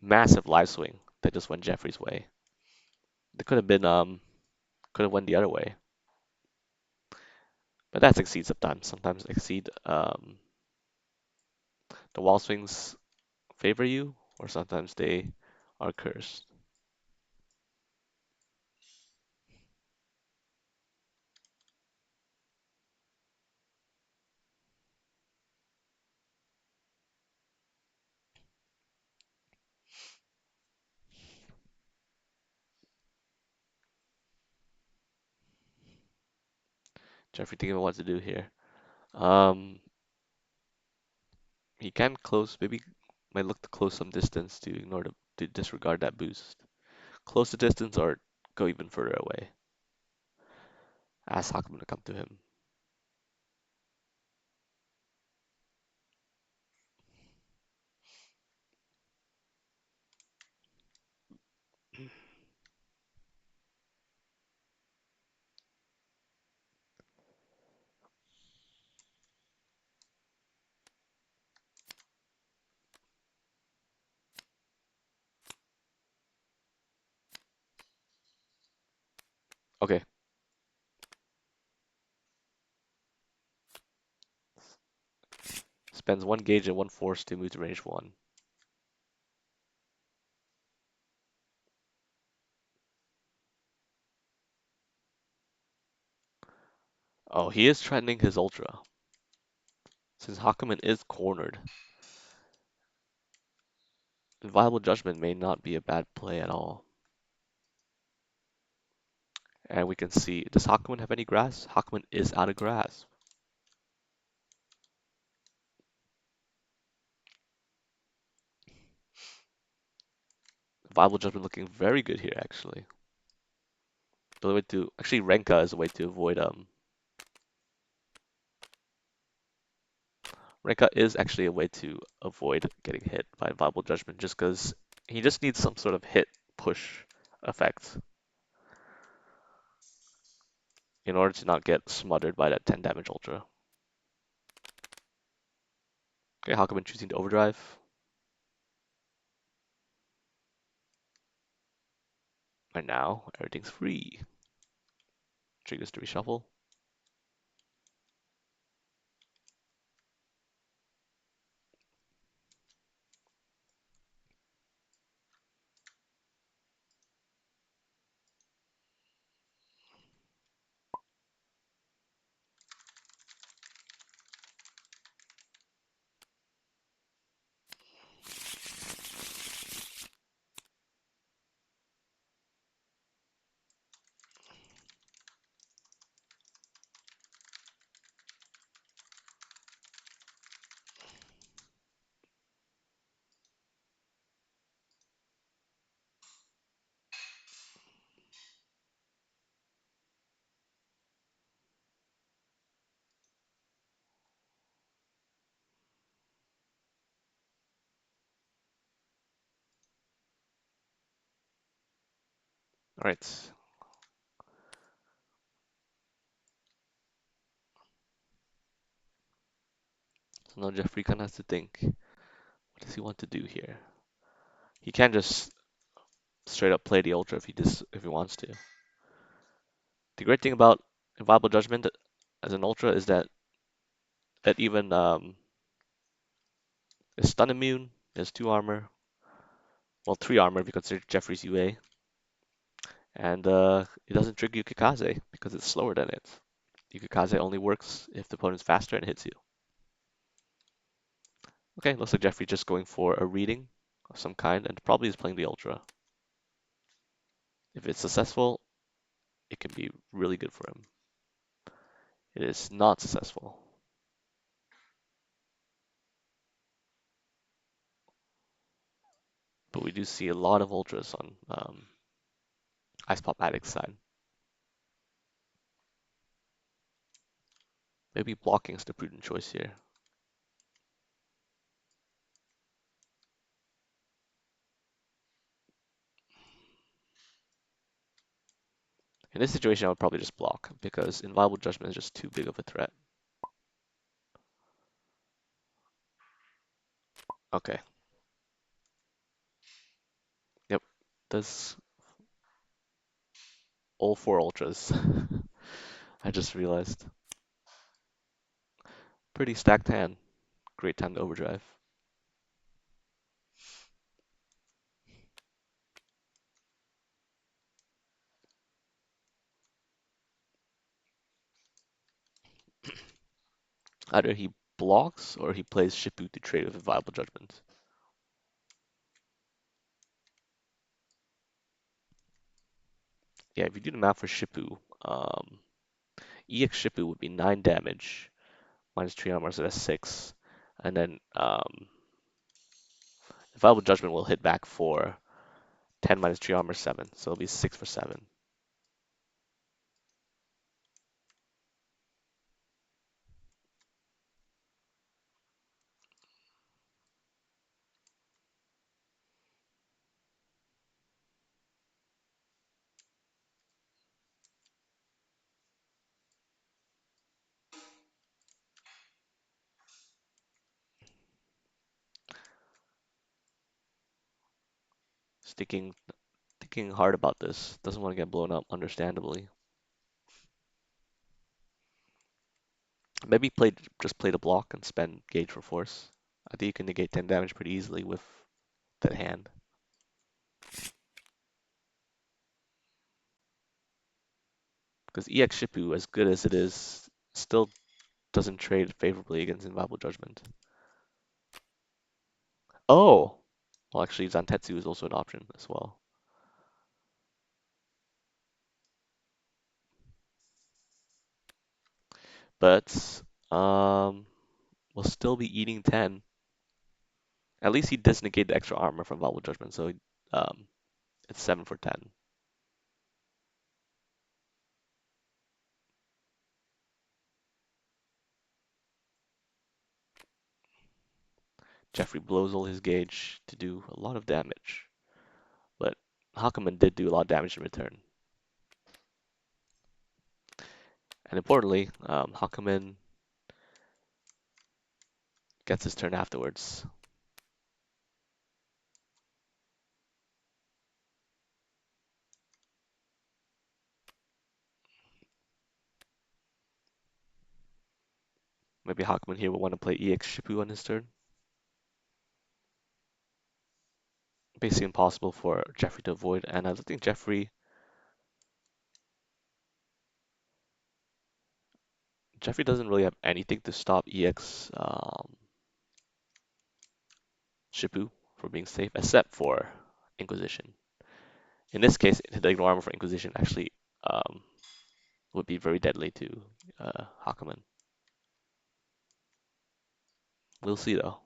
massive live swing that just went Jeffrey's way. It could have went the other way. But that's Exceed sometimes. Sometimes Exceed the wall swings favor you, or sometimes they are cursed. Jeffrey thinking about what to do here. Um, he can close, maybe might look to close some distance to ignore to disregard that boost. Close the distance or go even further away. Ask Hakumen to come to him. Okay, spends one gauge and one force to move to range one. Oh, he is threatening his Ultra. Since Hakumen is cornered, Viable Judgment may not be a bad play at all. And we can see, does Hakumen have any grass? Hakumen is out of grass. Viable Judgment looking very good here, actually. The way to actually Renka is a way to avoid Renka is actually a way to avoid getting hit by Viable Judgment just because he just needs some sort of hit push effect in order to not get smothered by that 10 damage Ultra. Okay, Hakumen choosing to overdrive. And now everything's free. Triggers to reshuffle. Alright, so now Jeffrey kind of has to think, what does he want to do here? He can't just straight up play the Ultra if he wants to. The great thing about Inviolable Judgment as an Ultra is that even is stun immune, has 2 armor, well 3 armor if you consider Jeffrey's UA, and it doesn't trigger Yukikaze because it's slower than it. Yukikaze only works if the opponent's faster and hits you. Okay, looks like Jeffrey just going for a reading of some kind and probably is playing the Ultra. If it's successful, it can be really good for him. It is not successful. But we do see a lot of Ultras on IcePopAddict's side. Maybe blocking is the prudent choice here. In this situation, I would probably just block because Inviolable Judgment is just too big of a threat. Okay. Yep. That's all 4 Ultras. I just realized. Pretty stacked hand. Great time to overdrive. Either he blocks or he plays Shippu to trade with Inviolable Judgment. Yeah, if you do the math for Shippu, EX Shippu would be 9 damage, minus 3 armor, so that's 6. And then Inviolable Judgment will hit back for 10 minus 3 armor, 7. So it'll be 6 for 7. Sticking thinking hard about this. Doesn't want to get blown up, understandably. Maybe just play the block and spend gauge for force. I think you can negate 10 damage pretty easily with that hand. Because EX Shippu, as good as it is, still doesn't trade favorably against Inviolable Judgment. Oh! Well, actually, Zantetsu is also an option as well. But, we'll still be eating 10. At least he does negate the extra armor from Inviolable Judgment, so um, it's 7 for 10. Jeffrey blows all his gauge to do a lot of damage. But Hakumen did do a lot of damage in return. And importantly, Hakumen gets his turn afterwards. Maybe Hakumen here will want to play EX Shippu on his turn. Basically impossible for Jeffrey to avoid, and I think Jeffrey doesn't really have anything to stop EX Shippu from being safe, except for Inquisition. In this case, the ignore armor for Inquisition actually um, would be very deadly to Hakumen. We'll see though.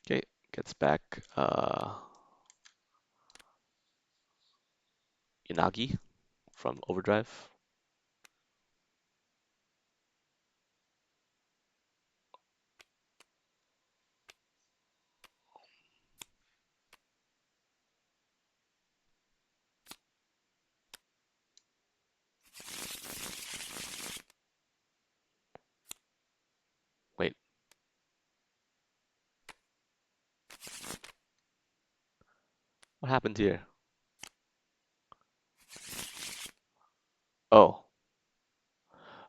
Okay, gets back Inagi from Overdrive. Wait, what happened here? Oh,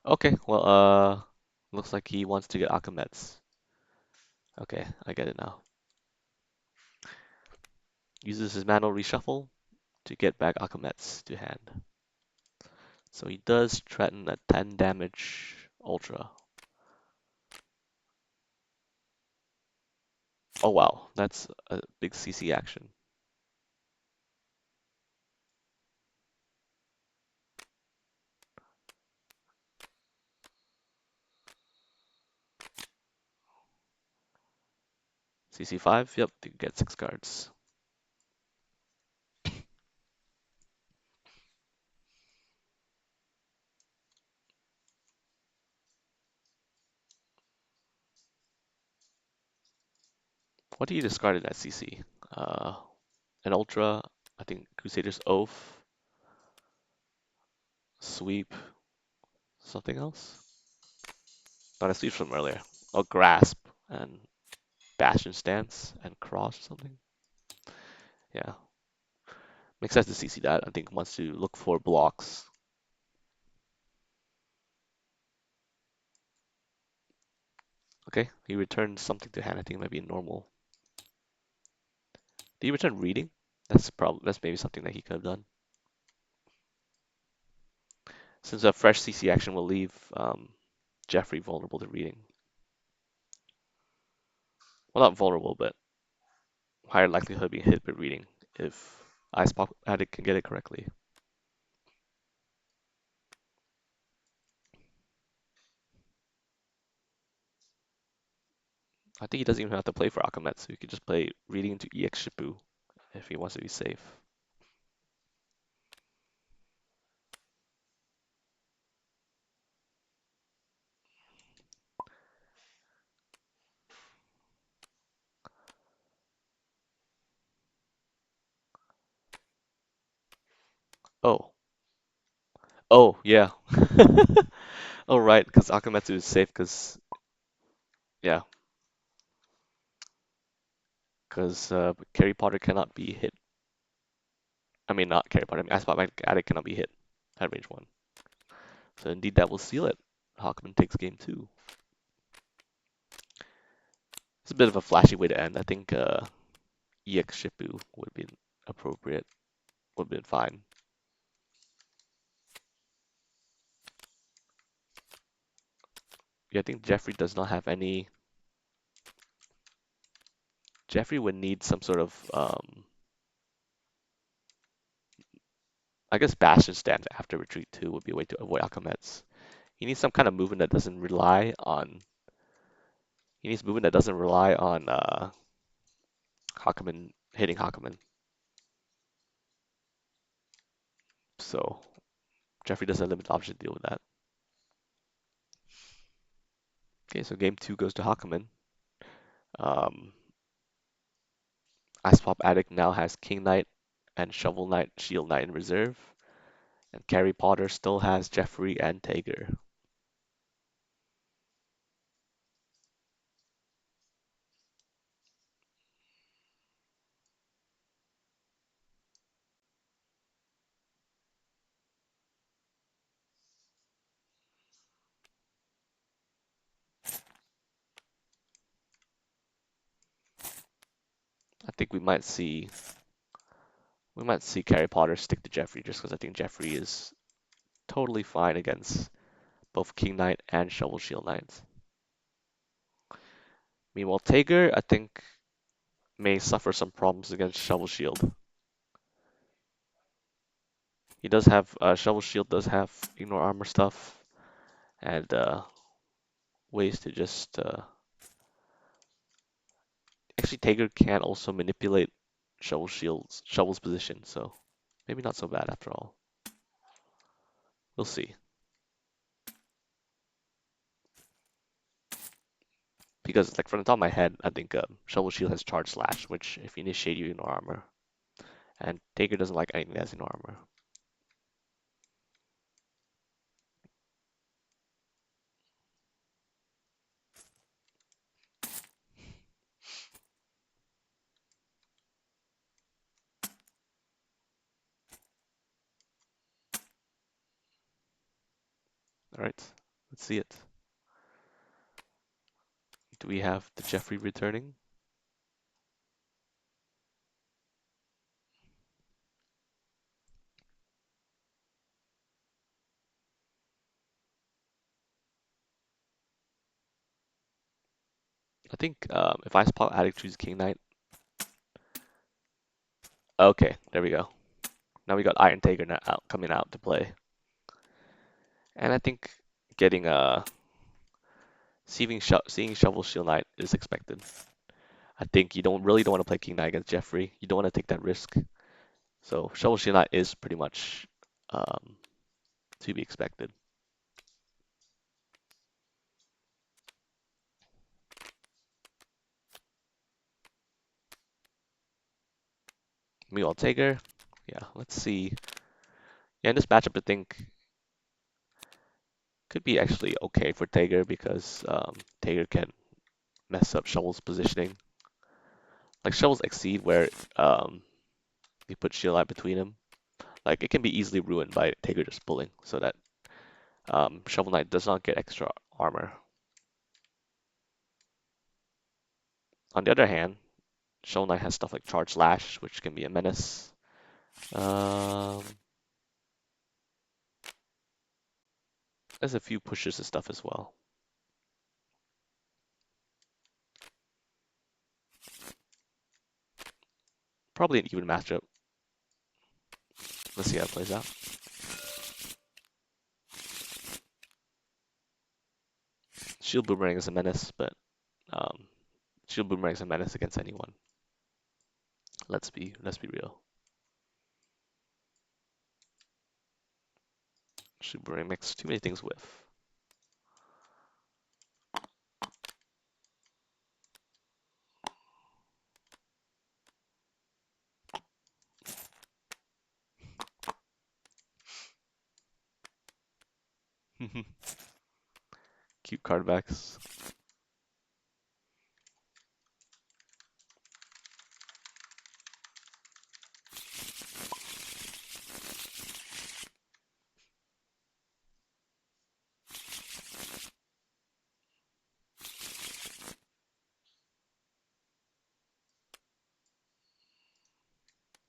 okay. Well, looks like he wants to get Akamet's. Okay, I get it now. Uses his manual reshuffle to get back Akamet's to hand. So he does threaten a 10 damage Ultra. Oh wow, that's a big CC action. CC 5, yep, you get 6 cards. What do you discard in that CC? Uh, an Ultra, I think Crusader's Oath, Sweep, something else? Not a Sweep from earlier. Oh, Grasp and Bastion Stance and Cross or something. Yeah, makes sense to CC that. I think wants to look for blocks. Okay, he returns something to hand. I think it might be normal. Did he return reading? That's maybe something that he could have done. Since a fresh CC action will leave Jeffrey vulnerable to reading. Well, not vulnerable, but higher likelihood of being hit by reading if IcePopAddict can get it correctly. I think he doesn't even have to play for Akametsu. He could just play reading into EX Shippu if he wants to be safe. Oh, Oh, yeah. Oh, right, because Akametsu is safe because, yeah, because Carry Potter cannot be hit. I mean, not Carry Potter, I mean, IcePopAddict cannot be hit at range 1. So indeed, that will seal it. Hawkman takes game 2. It's a bit of a flashy way to end. I think EX Shippu would have been appropriate, would have been fine. Yeah, I think Jeffrey does not have any. Jeffrey would need some sort of, I guess Bastion stance after retreat 2 would be a way to avoid Akamets. He needs some kind of movement that doesn't rely on. He needs movement that doesn't rely on Hakumen hitting Hakumen. So Jeffrey doesn't have limited option to deal with that. Okay, so game 2 goes to Hakumen. Um, IcePopAddict now has King Knight and Shovel Knight, Shield Knight in reserve, and Carry Potter still has Jeffrey and Tager. I think we might see Carry Potter stick to Jeffrey just because I think Jeffrey is totally fine against both King Knight and Shovel Shield Knights. Meanwhile, Tager, I think, may suffer some problems against Shovel Shield. He does have Shovel Shield does have ignore armor stuff and ways to just actually Tager can also manipulate Shovel's position, so maybe not so bad after all. We'll see. Because like from the top of my head, I think Shovel Shield has Charge Slash, which if you initiate, you ignore armor, and Tager doesn't like anything that has ignore armor. All right, let's see it. Do we have the Jeffrey returning? I think if IcePopAddict chooses King Knight, okay, there we go. Now we got Iron Tager now coming out to play, and I think getting seeing Shovel Shield Knight is expected. I think you don't want to play King Knight against Jeffrey. You don't want to take that risk. So Shovel Shield Knight is pretty much um, to be expected. Meanwhile, Tager, yeah, let's see. Yeah, in this matchup, I think could be actually okay for Tager because Tager can mess up Shovel's positioning. Like Shovel's Exceed, where you put Shield Knight between him, like it can be easily ruined by Tager just pulling, so that Shovel Knight does not get extra armor. On the other hand, Shovel Knight has stuff like Charge Lash, which can be a menace. Um, there's a few pushes and stuff as well. Probably an even matchup. Let's see how it plays out. Shield Boomerang is a menace, but um, Shield Boomerang is a menace against anyone. Let's be real. Shield Boomerang makes too many things whiff. Cute card backs.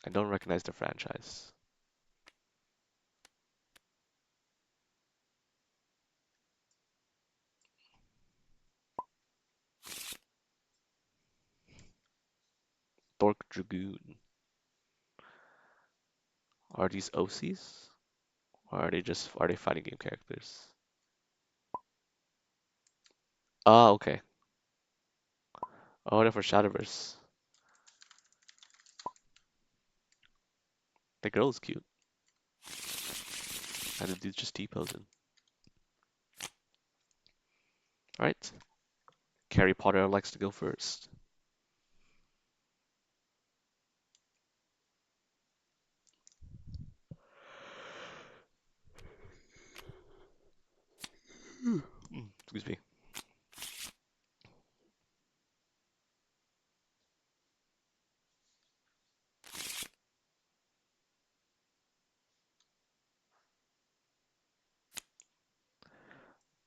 I don't recognize the franchise. Dork Dragoon. Are these OCs? Or are they fighting game characters? Ah, okay. Oh, they're for Shadowverse. The girl is cute. And the dude's just T-posing. Alright. Harry Potter likes to go first. Excuse me.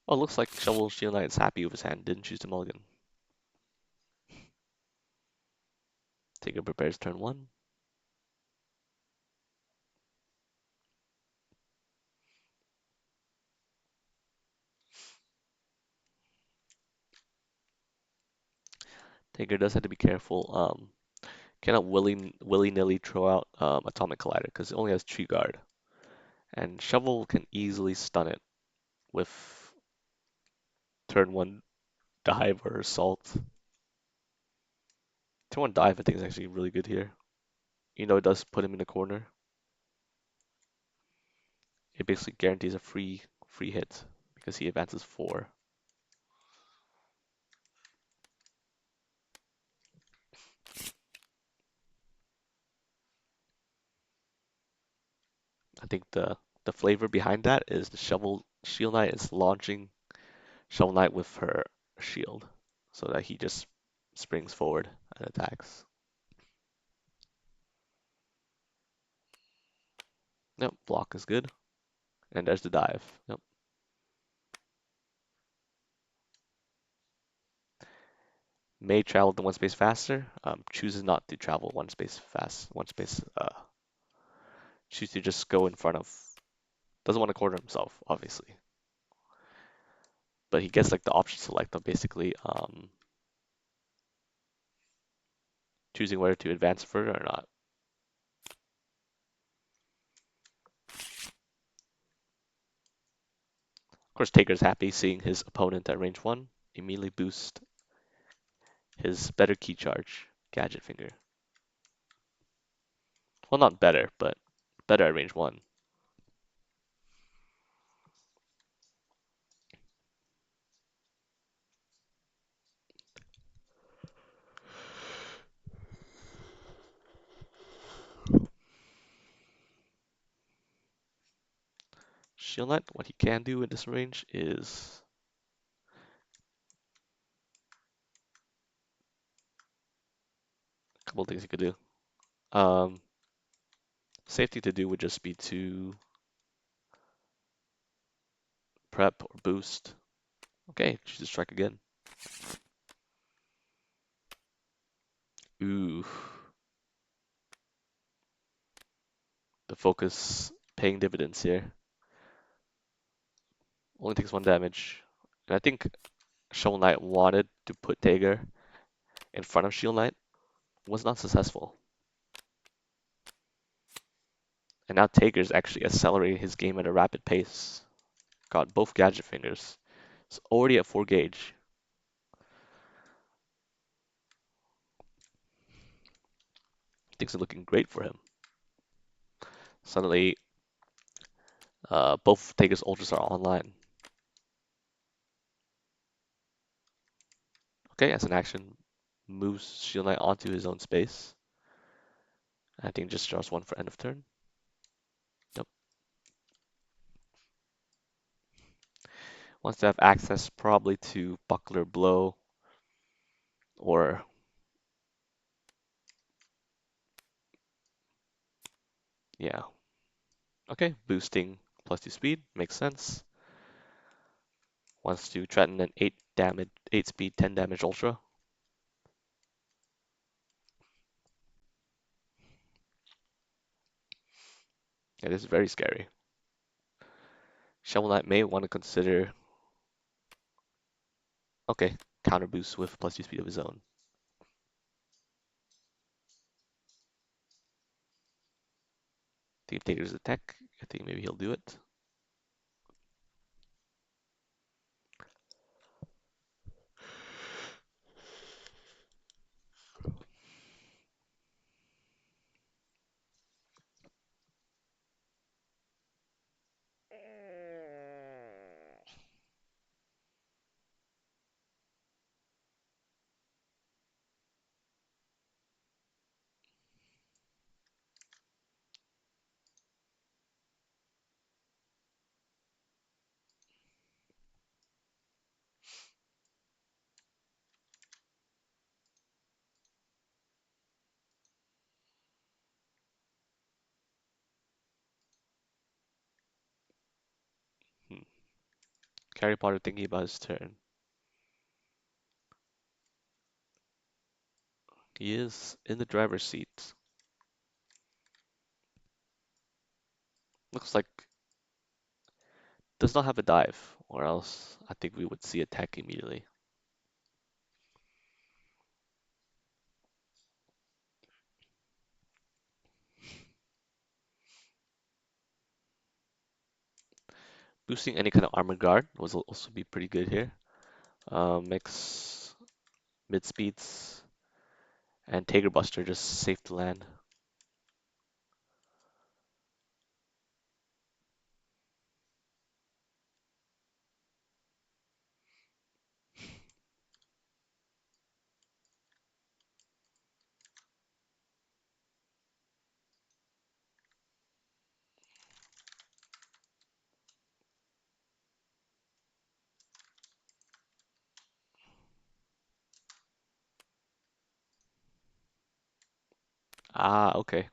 Oh, looks like Shovel Shield Knight is happy with his hand, didn't choose the mulligan. Taker prepares turn 1. Taker does have to be careful. Cannot willy-nilly throw out Atomic Collider because it only has tree guard. And Shovel can easily stun it with turn 1 dive or assault. Turn 1 dive I think is actually really good here. You know it does put him in the corner. It basically guarantees a free hit because he advances 4. I think the flavor behind that is the Shovel Shield Knight is launching Shovel Knight with her shield so that he just springs forward and attacks. Yep, block is good. And there's the dive. Yep. May travel to 1 space faster. Chooses not to travel 1 space fast. 1 space. Chooses to just go in front of. Doesn't want to corner himself, obviously. But he gets like the option select of basically choosing whether to advance further or not. Of course, Taker's happy seeing his opponent at range 1. Immediately boost his better key charge, Gadget Finger. Well, not better, but better at range 1. Shield Knight, what he can do in this range is a couple of things he could do. Um, Safety to do would just be to prep or boost. Okay, choose to strike again. Ooh, the focus paying dividends here. Only takes 1 damage. And I think Shovel Knight wanted to put Tager in front of Shield Knight. Was not successful. And now Tager's actually accelerating his game at a rapid pace. Got both Gadget Fingers. It's already at 4 gauge. Things are looking great for him. Suddenly, both Tager's ultras are online. Okay, as an action, moves Shield Knight onto his own space. I think just draws 1 for end of turn. Yep. Wants to have access probably to Buckler Blow or yeah. Okay, boosting +2 speed makes sense. Wants to threaten an 8 damage, 8 speed, 10 damage ultra. It is very scary. Shovel Knight may want to consider okay, counter boost with +2 speed of his own. I think if Taker's attack, I think maybe he'll do it. Hmm. Harry Potter thinking about his turn. He is in the driver's seat. Looks like does not have a dive, or else I think we would see attack immediately. Boosting any kind of armor guard was also be pretty good here. Mix mid speeds and Taker Buster just safe to land. Ah, okay.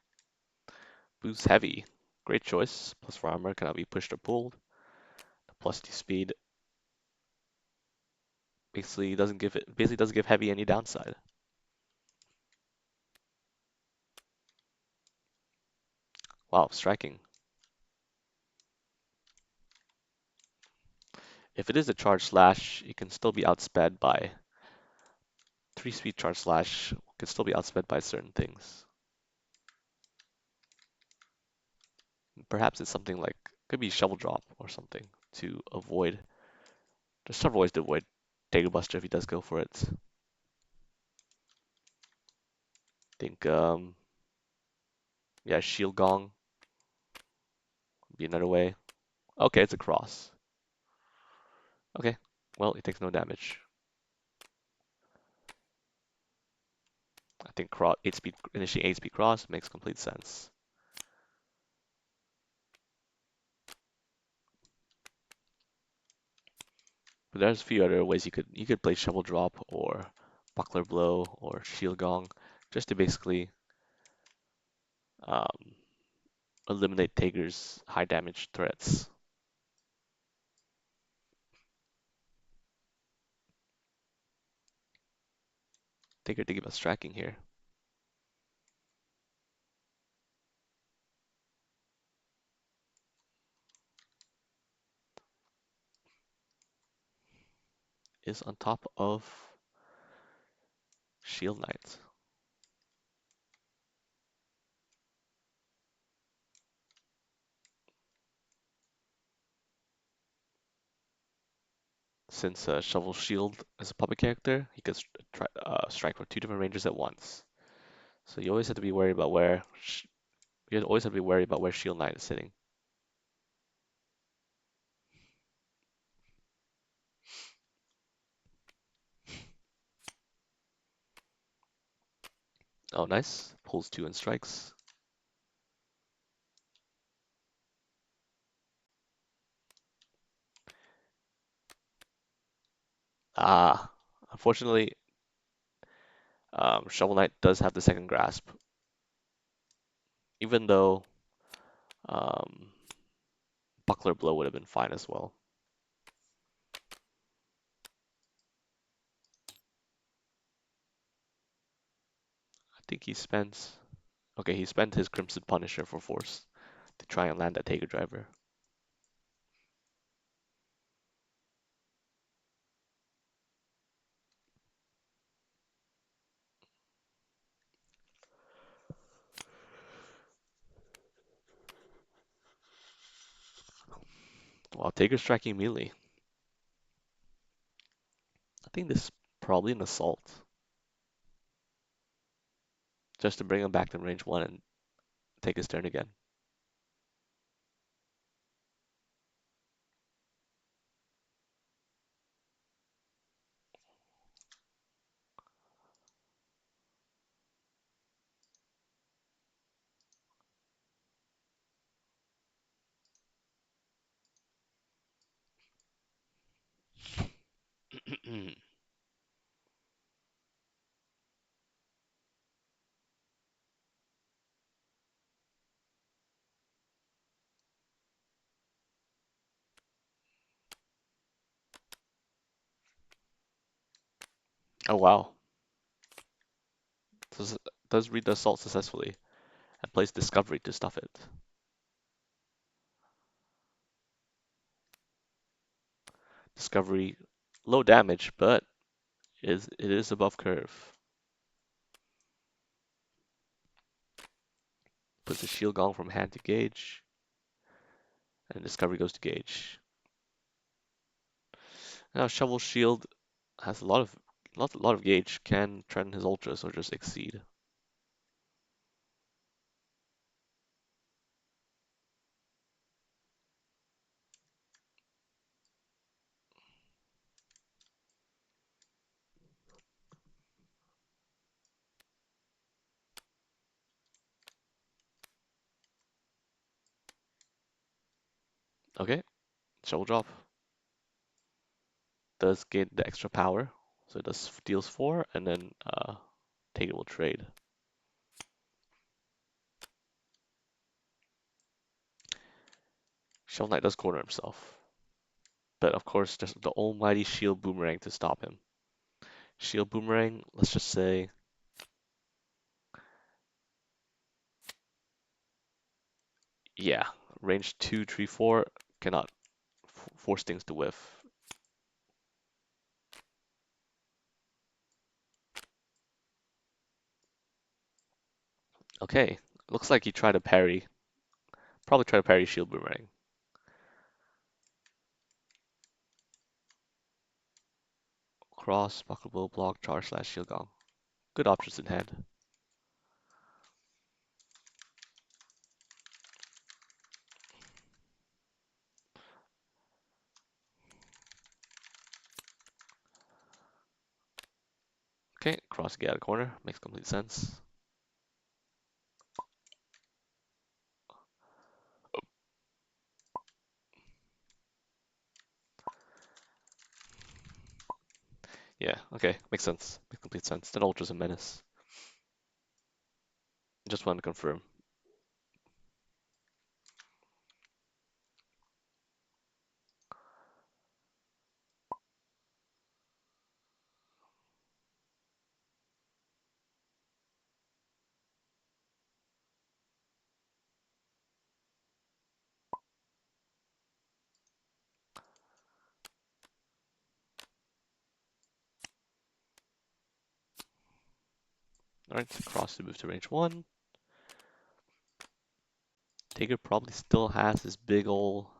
Boost heavy. Great choice. Plus 4 armor cannot be pushed or pulled. The +2 speed basically doesn't give heavy any downside. Wow, striking. If it is a charge slash, it can still be outsped by 3 speed charge slash can still be outsped by certain things. Perhaps it's something like could be shovel drop or something to avoid. There's several ways to avoid Taker Buster if he does go for it. Think yeah, Shield Gong would be another way. Okay, it's a cross. Okay, well, it takes no damage. I think 8 speed initiate 8 speed cross makes complete sense. But there's a few other ways you could play Shovel Drop or Buckler Blow or Shield Gong just to basically um, eliminate Taker's high damage threats. Taker thinking about striking here. Is on top of Shield Knight. Since Shovel Shield is a puppet character, he can strike for 2 different ranges at once. So you always have to be worried about you always have to be worried about where Shield Knight is sitting. Oh, nice. Pulls 2 and strikes. Ah, unfortunately, Shovel Knight does have the second grasp, even though um, Buckler Blow would have been fine as well. I think he spends. Okay, he spent his Crimson Punisher for force to try and land that Taker Driver. While Taker striking melee. I think this is probably an assault, just to bring him back to range one and take his turn again. Oh wow, does read the assault successfully and plays Discovery to stuff it. Discovery, low damage, but it is above curve. Puts the shield gong from hand to gauge, and Discovery goes to gauge. Now Shovel Shield has a lot of gauge, can threaten his ultras or just exceed. Okay, Shovel Drop does get the extra power, so it does deals 4, and then Taker will trade. Shovel Knight does corner himself, but of course just the almighty Shield Boomerang to stop him. Shield Boomerang, let's just say, yeah, range 2, 3, 4 cannot force things to whiff. Okay, looks like he tried to parry, probably tried to parry Shield Boomerang. Cross, Buckle Blow, Block, Charge slash Shield Gong. Good options in hand. Okay, cross get out of corner, makes complete sense. Yeah, okay, makes sense. Makes complete sense. Then Ultra's a menace. Just wanted to confirm. Alright, cross to move to range 1. Taker probably still has his big ol'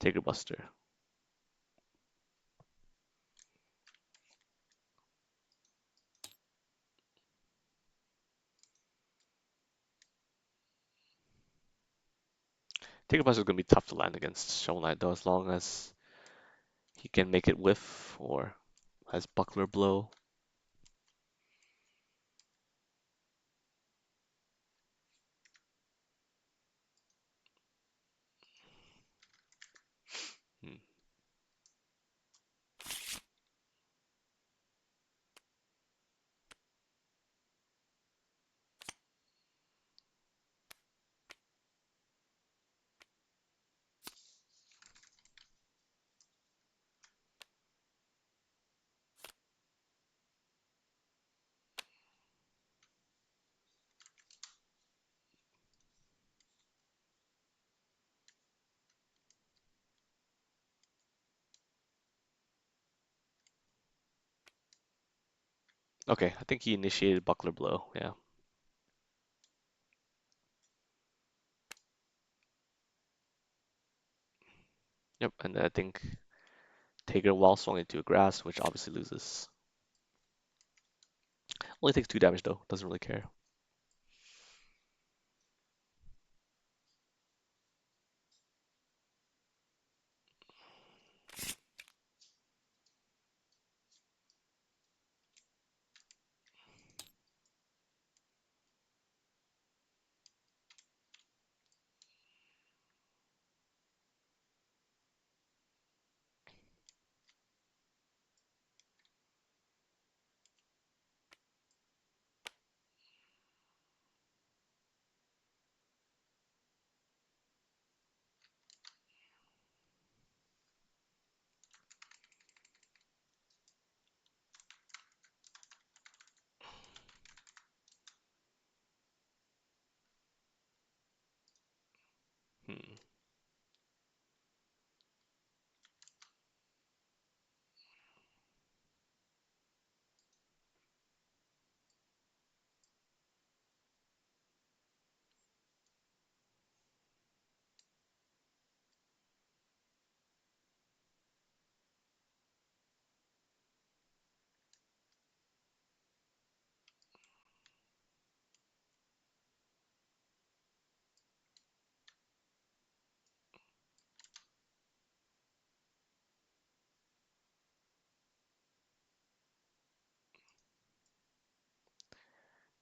Taker Buster. Taker Buster is going to be tough to land against Shovel Knight though, as long as he can make it whiff or has Buckler Blow. Hmm. Okay, I think he initiated Buckler Blow. Yeah. Yep. And then I think Taker wall swung into a grass, which obviously loses. Only takes 2 damage though. Doesn't really care. Hmm.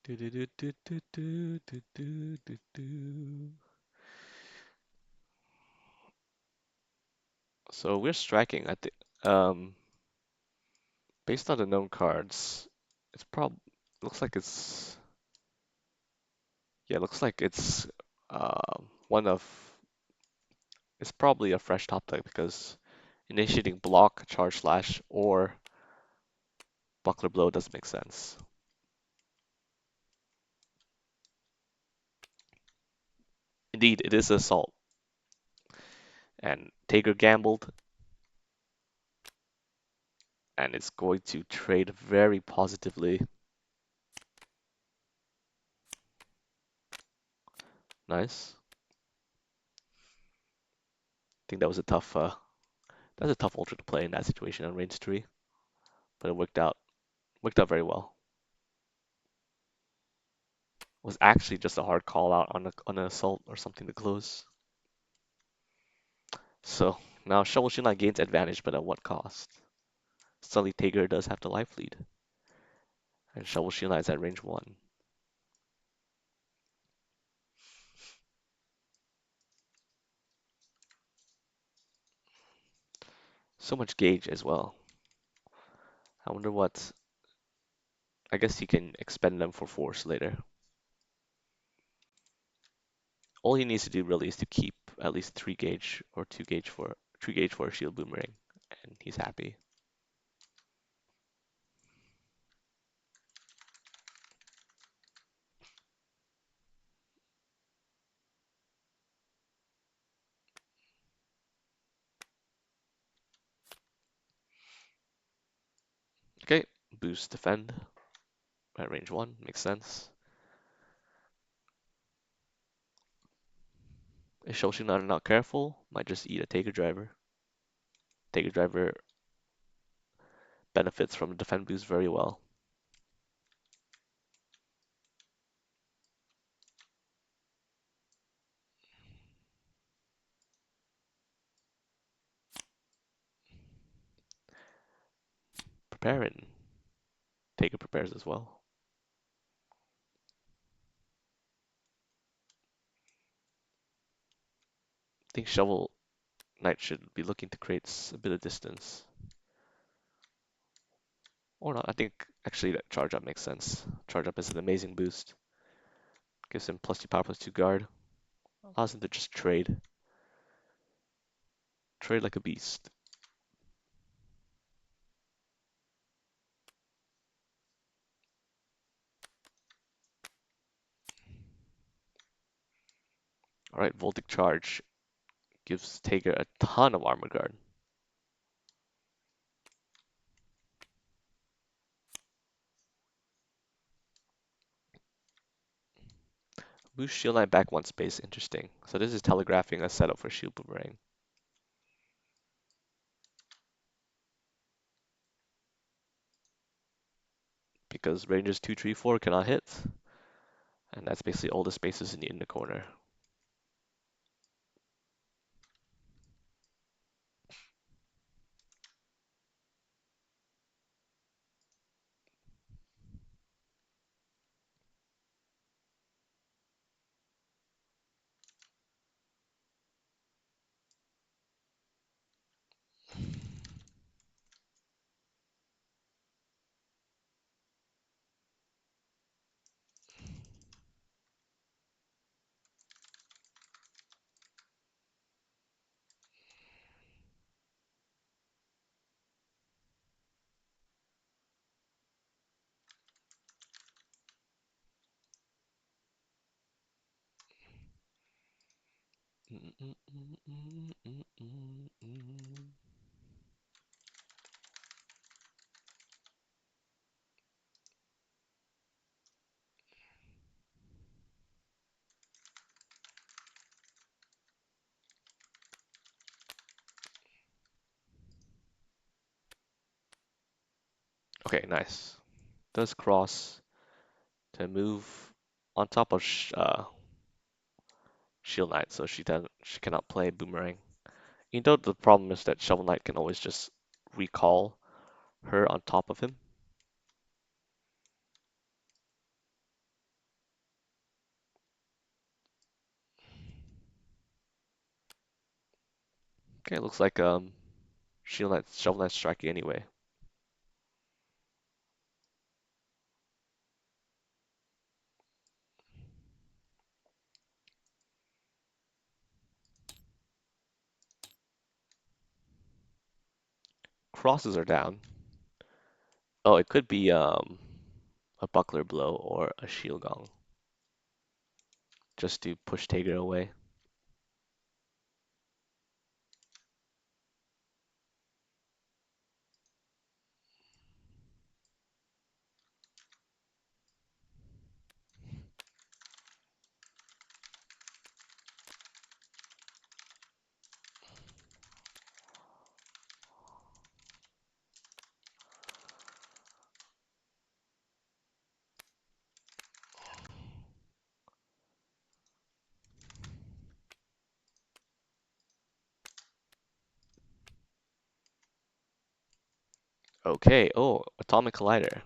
Do do do do do do do do do do. So we're striking. I think based on the known cards, it's prob looks like it's yeah, looks like it's one of it's probably a fresh top deck because initiating block, charge slash, or buckler blow doesn't make sense. Indeed, it is assault, and Taker gambled, and it's going to trade very positively. Nice. I think that was a tough ultra to play in that situation on range 3, but it worked out very well. Was actually just a hard call out on an assault or something to close. So now Shovel Shield gains advantage, but at what cost? Suddenly Taker does have the life lead, and Shovel Shield is at range 1. So much gauge as well. I wonder what. I guess he can expend them for force later. All he needs to do really is to keep at least 3 gauge or 2 gauge for 3 gauge for a shield boomerang, and he's happy. Okay, boost defend at range 1 makes sense. If Shoshinada not careful, might just eat a Taker driver. Taker driver benefits from the defend boost very well. Preparing. Taker prepares as well. I think Shovel Knight should be looking to create a bit of distance. Or not. I think actually that charge up makes sense. Charge up is an amazing boost. Gives him +2 power, +2 guard. Allows him to just trade. Trade like a beast. Alright, Voltic Charge gives Taker a ton of armor guard. Move Shield Knight back one space. Interesting. So this is telegraphing a setup for Shield Boomerang. Because Rangers 2, 3, 4 cannot hit. And that's basically all the spaces in the corner. Okay, nice. Does cross to move on top of Shield Knight, so she cannot play Boomerang. You know the problem is that Shovel Knight can always just recall her on top of him. Okay, looks like Shovel Knight's striking anyway. Crosses are down. Oh, it could be a buckler blow or a shield gong just to push Tager away. Okay, oh, Atomic Collider.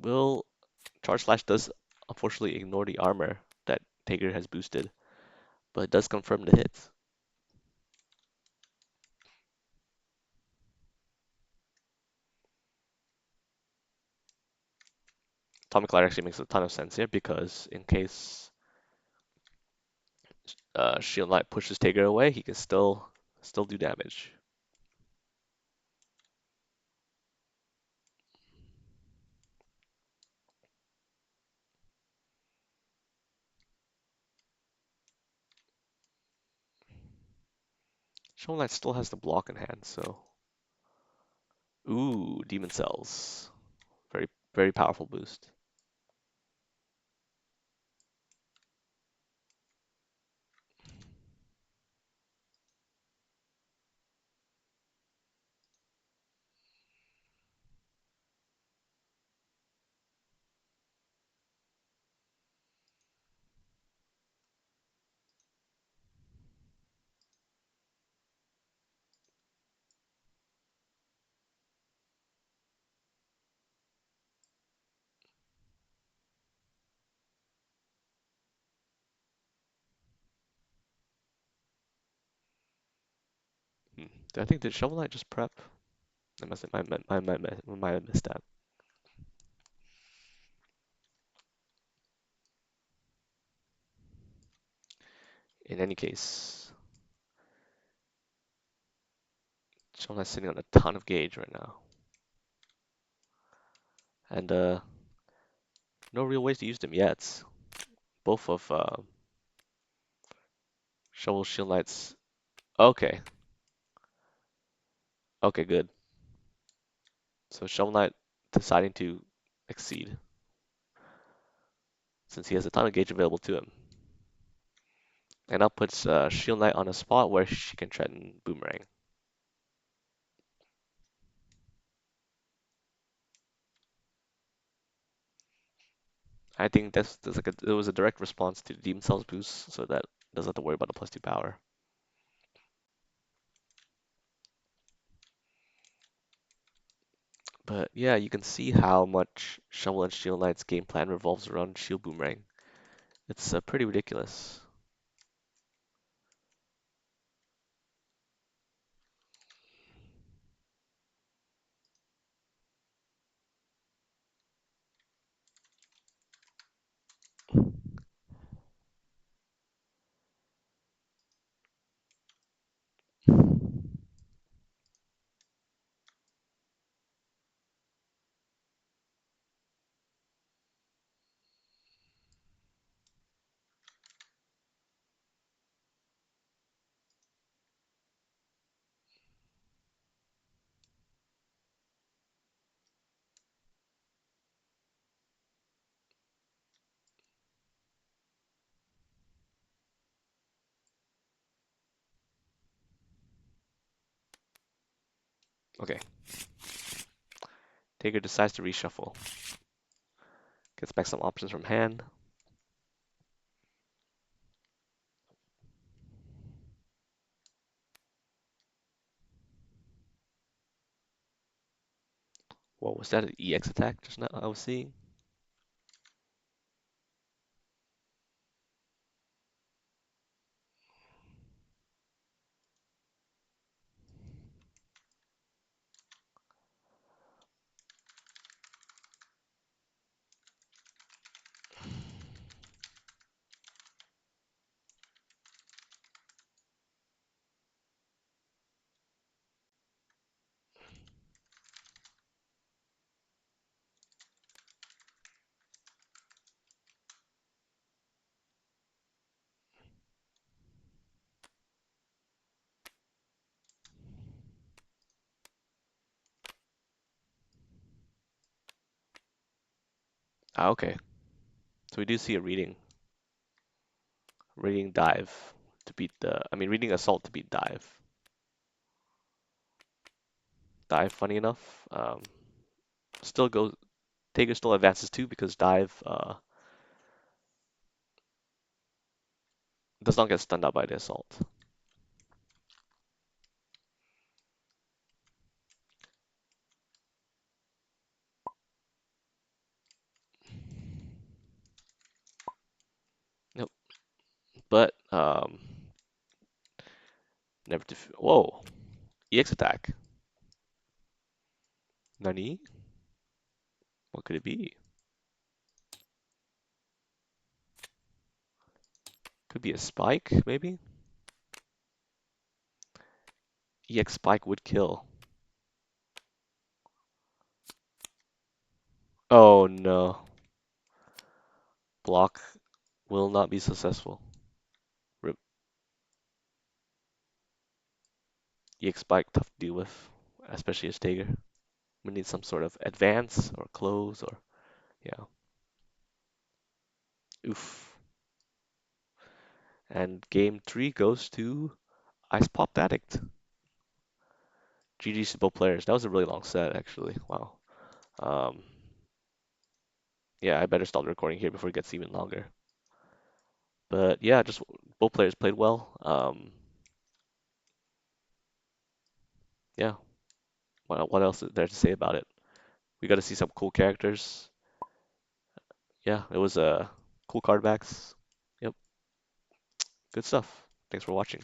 Will Charge Slash does unfortunately ignore the armor that Tager has boosted, but it does confirm the hit. Atomic Collider actually makes a ton of sense here because in case Shield Knight pushes Tager away, he can still do damage. Shovel Knight still has the block in hand, so ooh, Demon Cells. Very powerful boost. Hmm. Did Shovel Knight just prep? I must have, might have missed that. In any case, Shovel Knight's sitting on a ton of gauge right now. And no real ways to use them yet. Both of Shovel Shield Knight's okay. Okay, good. So Shovel Knight deciding to exceed since he has a ton of gauge available to him. And now puts Shield Knight on a spot where she can threaten Boomerang. I think that's like it was a direct response to the Demon Cells boost, so that doesn't have to worry about the +2 power. But yeah, you can see how much Shovel and Shield Knight's game plan revolves around Shield Boomerang. It's pretty ridiculous. Okay, Taker decides to reshuffle. Gets back some options from hand. What was that, an EX attack just now I was seeing? Ah, okay. So we do see a reading dive to beat reading assault to beat dive. Dive, funny enough, still goes, Taker still advances too because dive does not get stunned out by the assault. Nope. But never whoa, EX attack. Nani? What could it be? Could be a spike, maybe? EX spike would kill. Oh no. Block will not be successful. Rip. EX spike tough to deal with, especially as Taker. We need some sort of advance or close or yeah. Oof. And game 3 goes to IcePopAddict. GG's to both players. That was a really long set actually. Wow. Um, yeah, I better stop the recording here before it gets even longer. But yeah, just both players played well. Yeah, what else is there to say about it? We got to see some cool characters. Yeah, it was cool card backs. Yep, good stuff. Thanks for watching.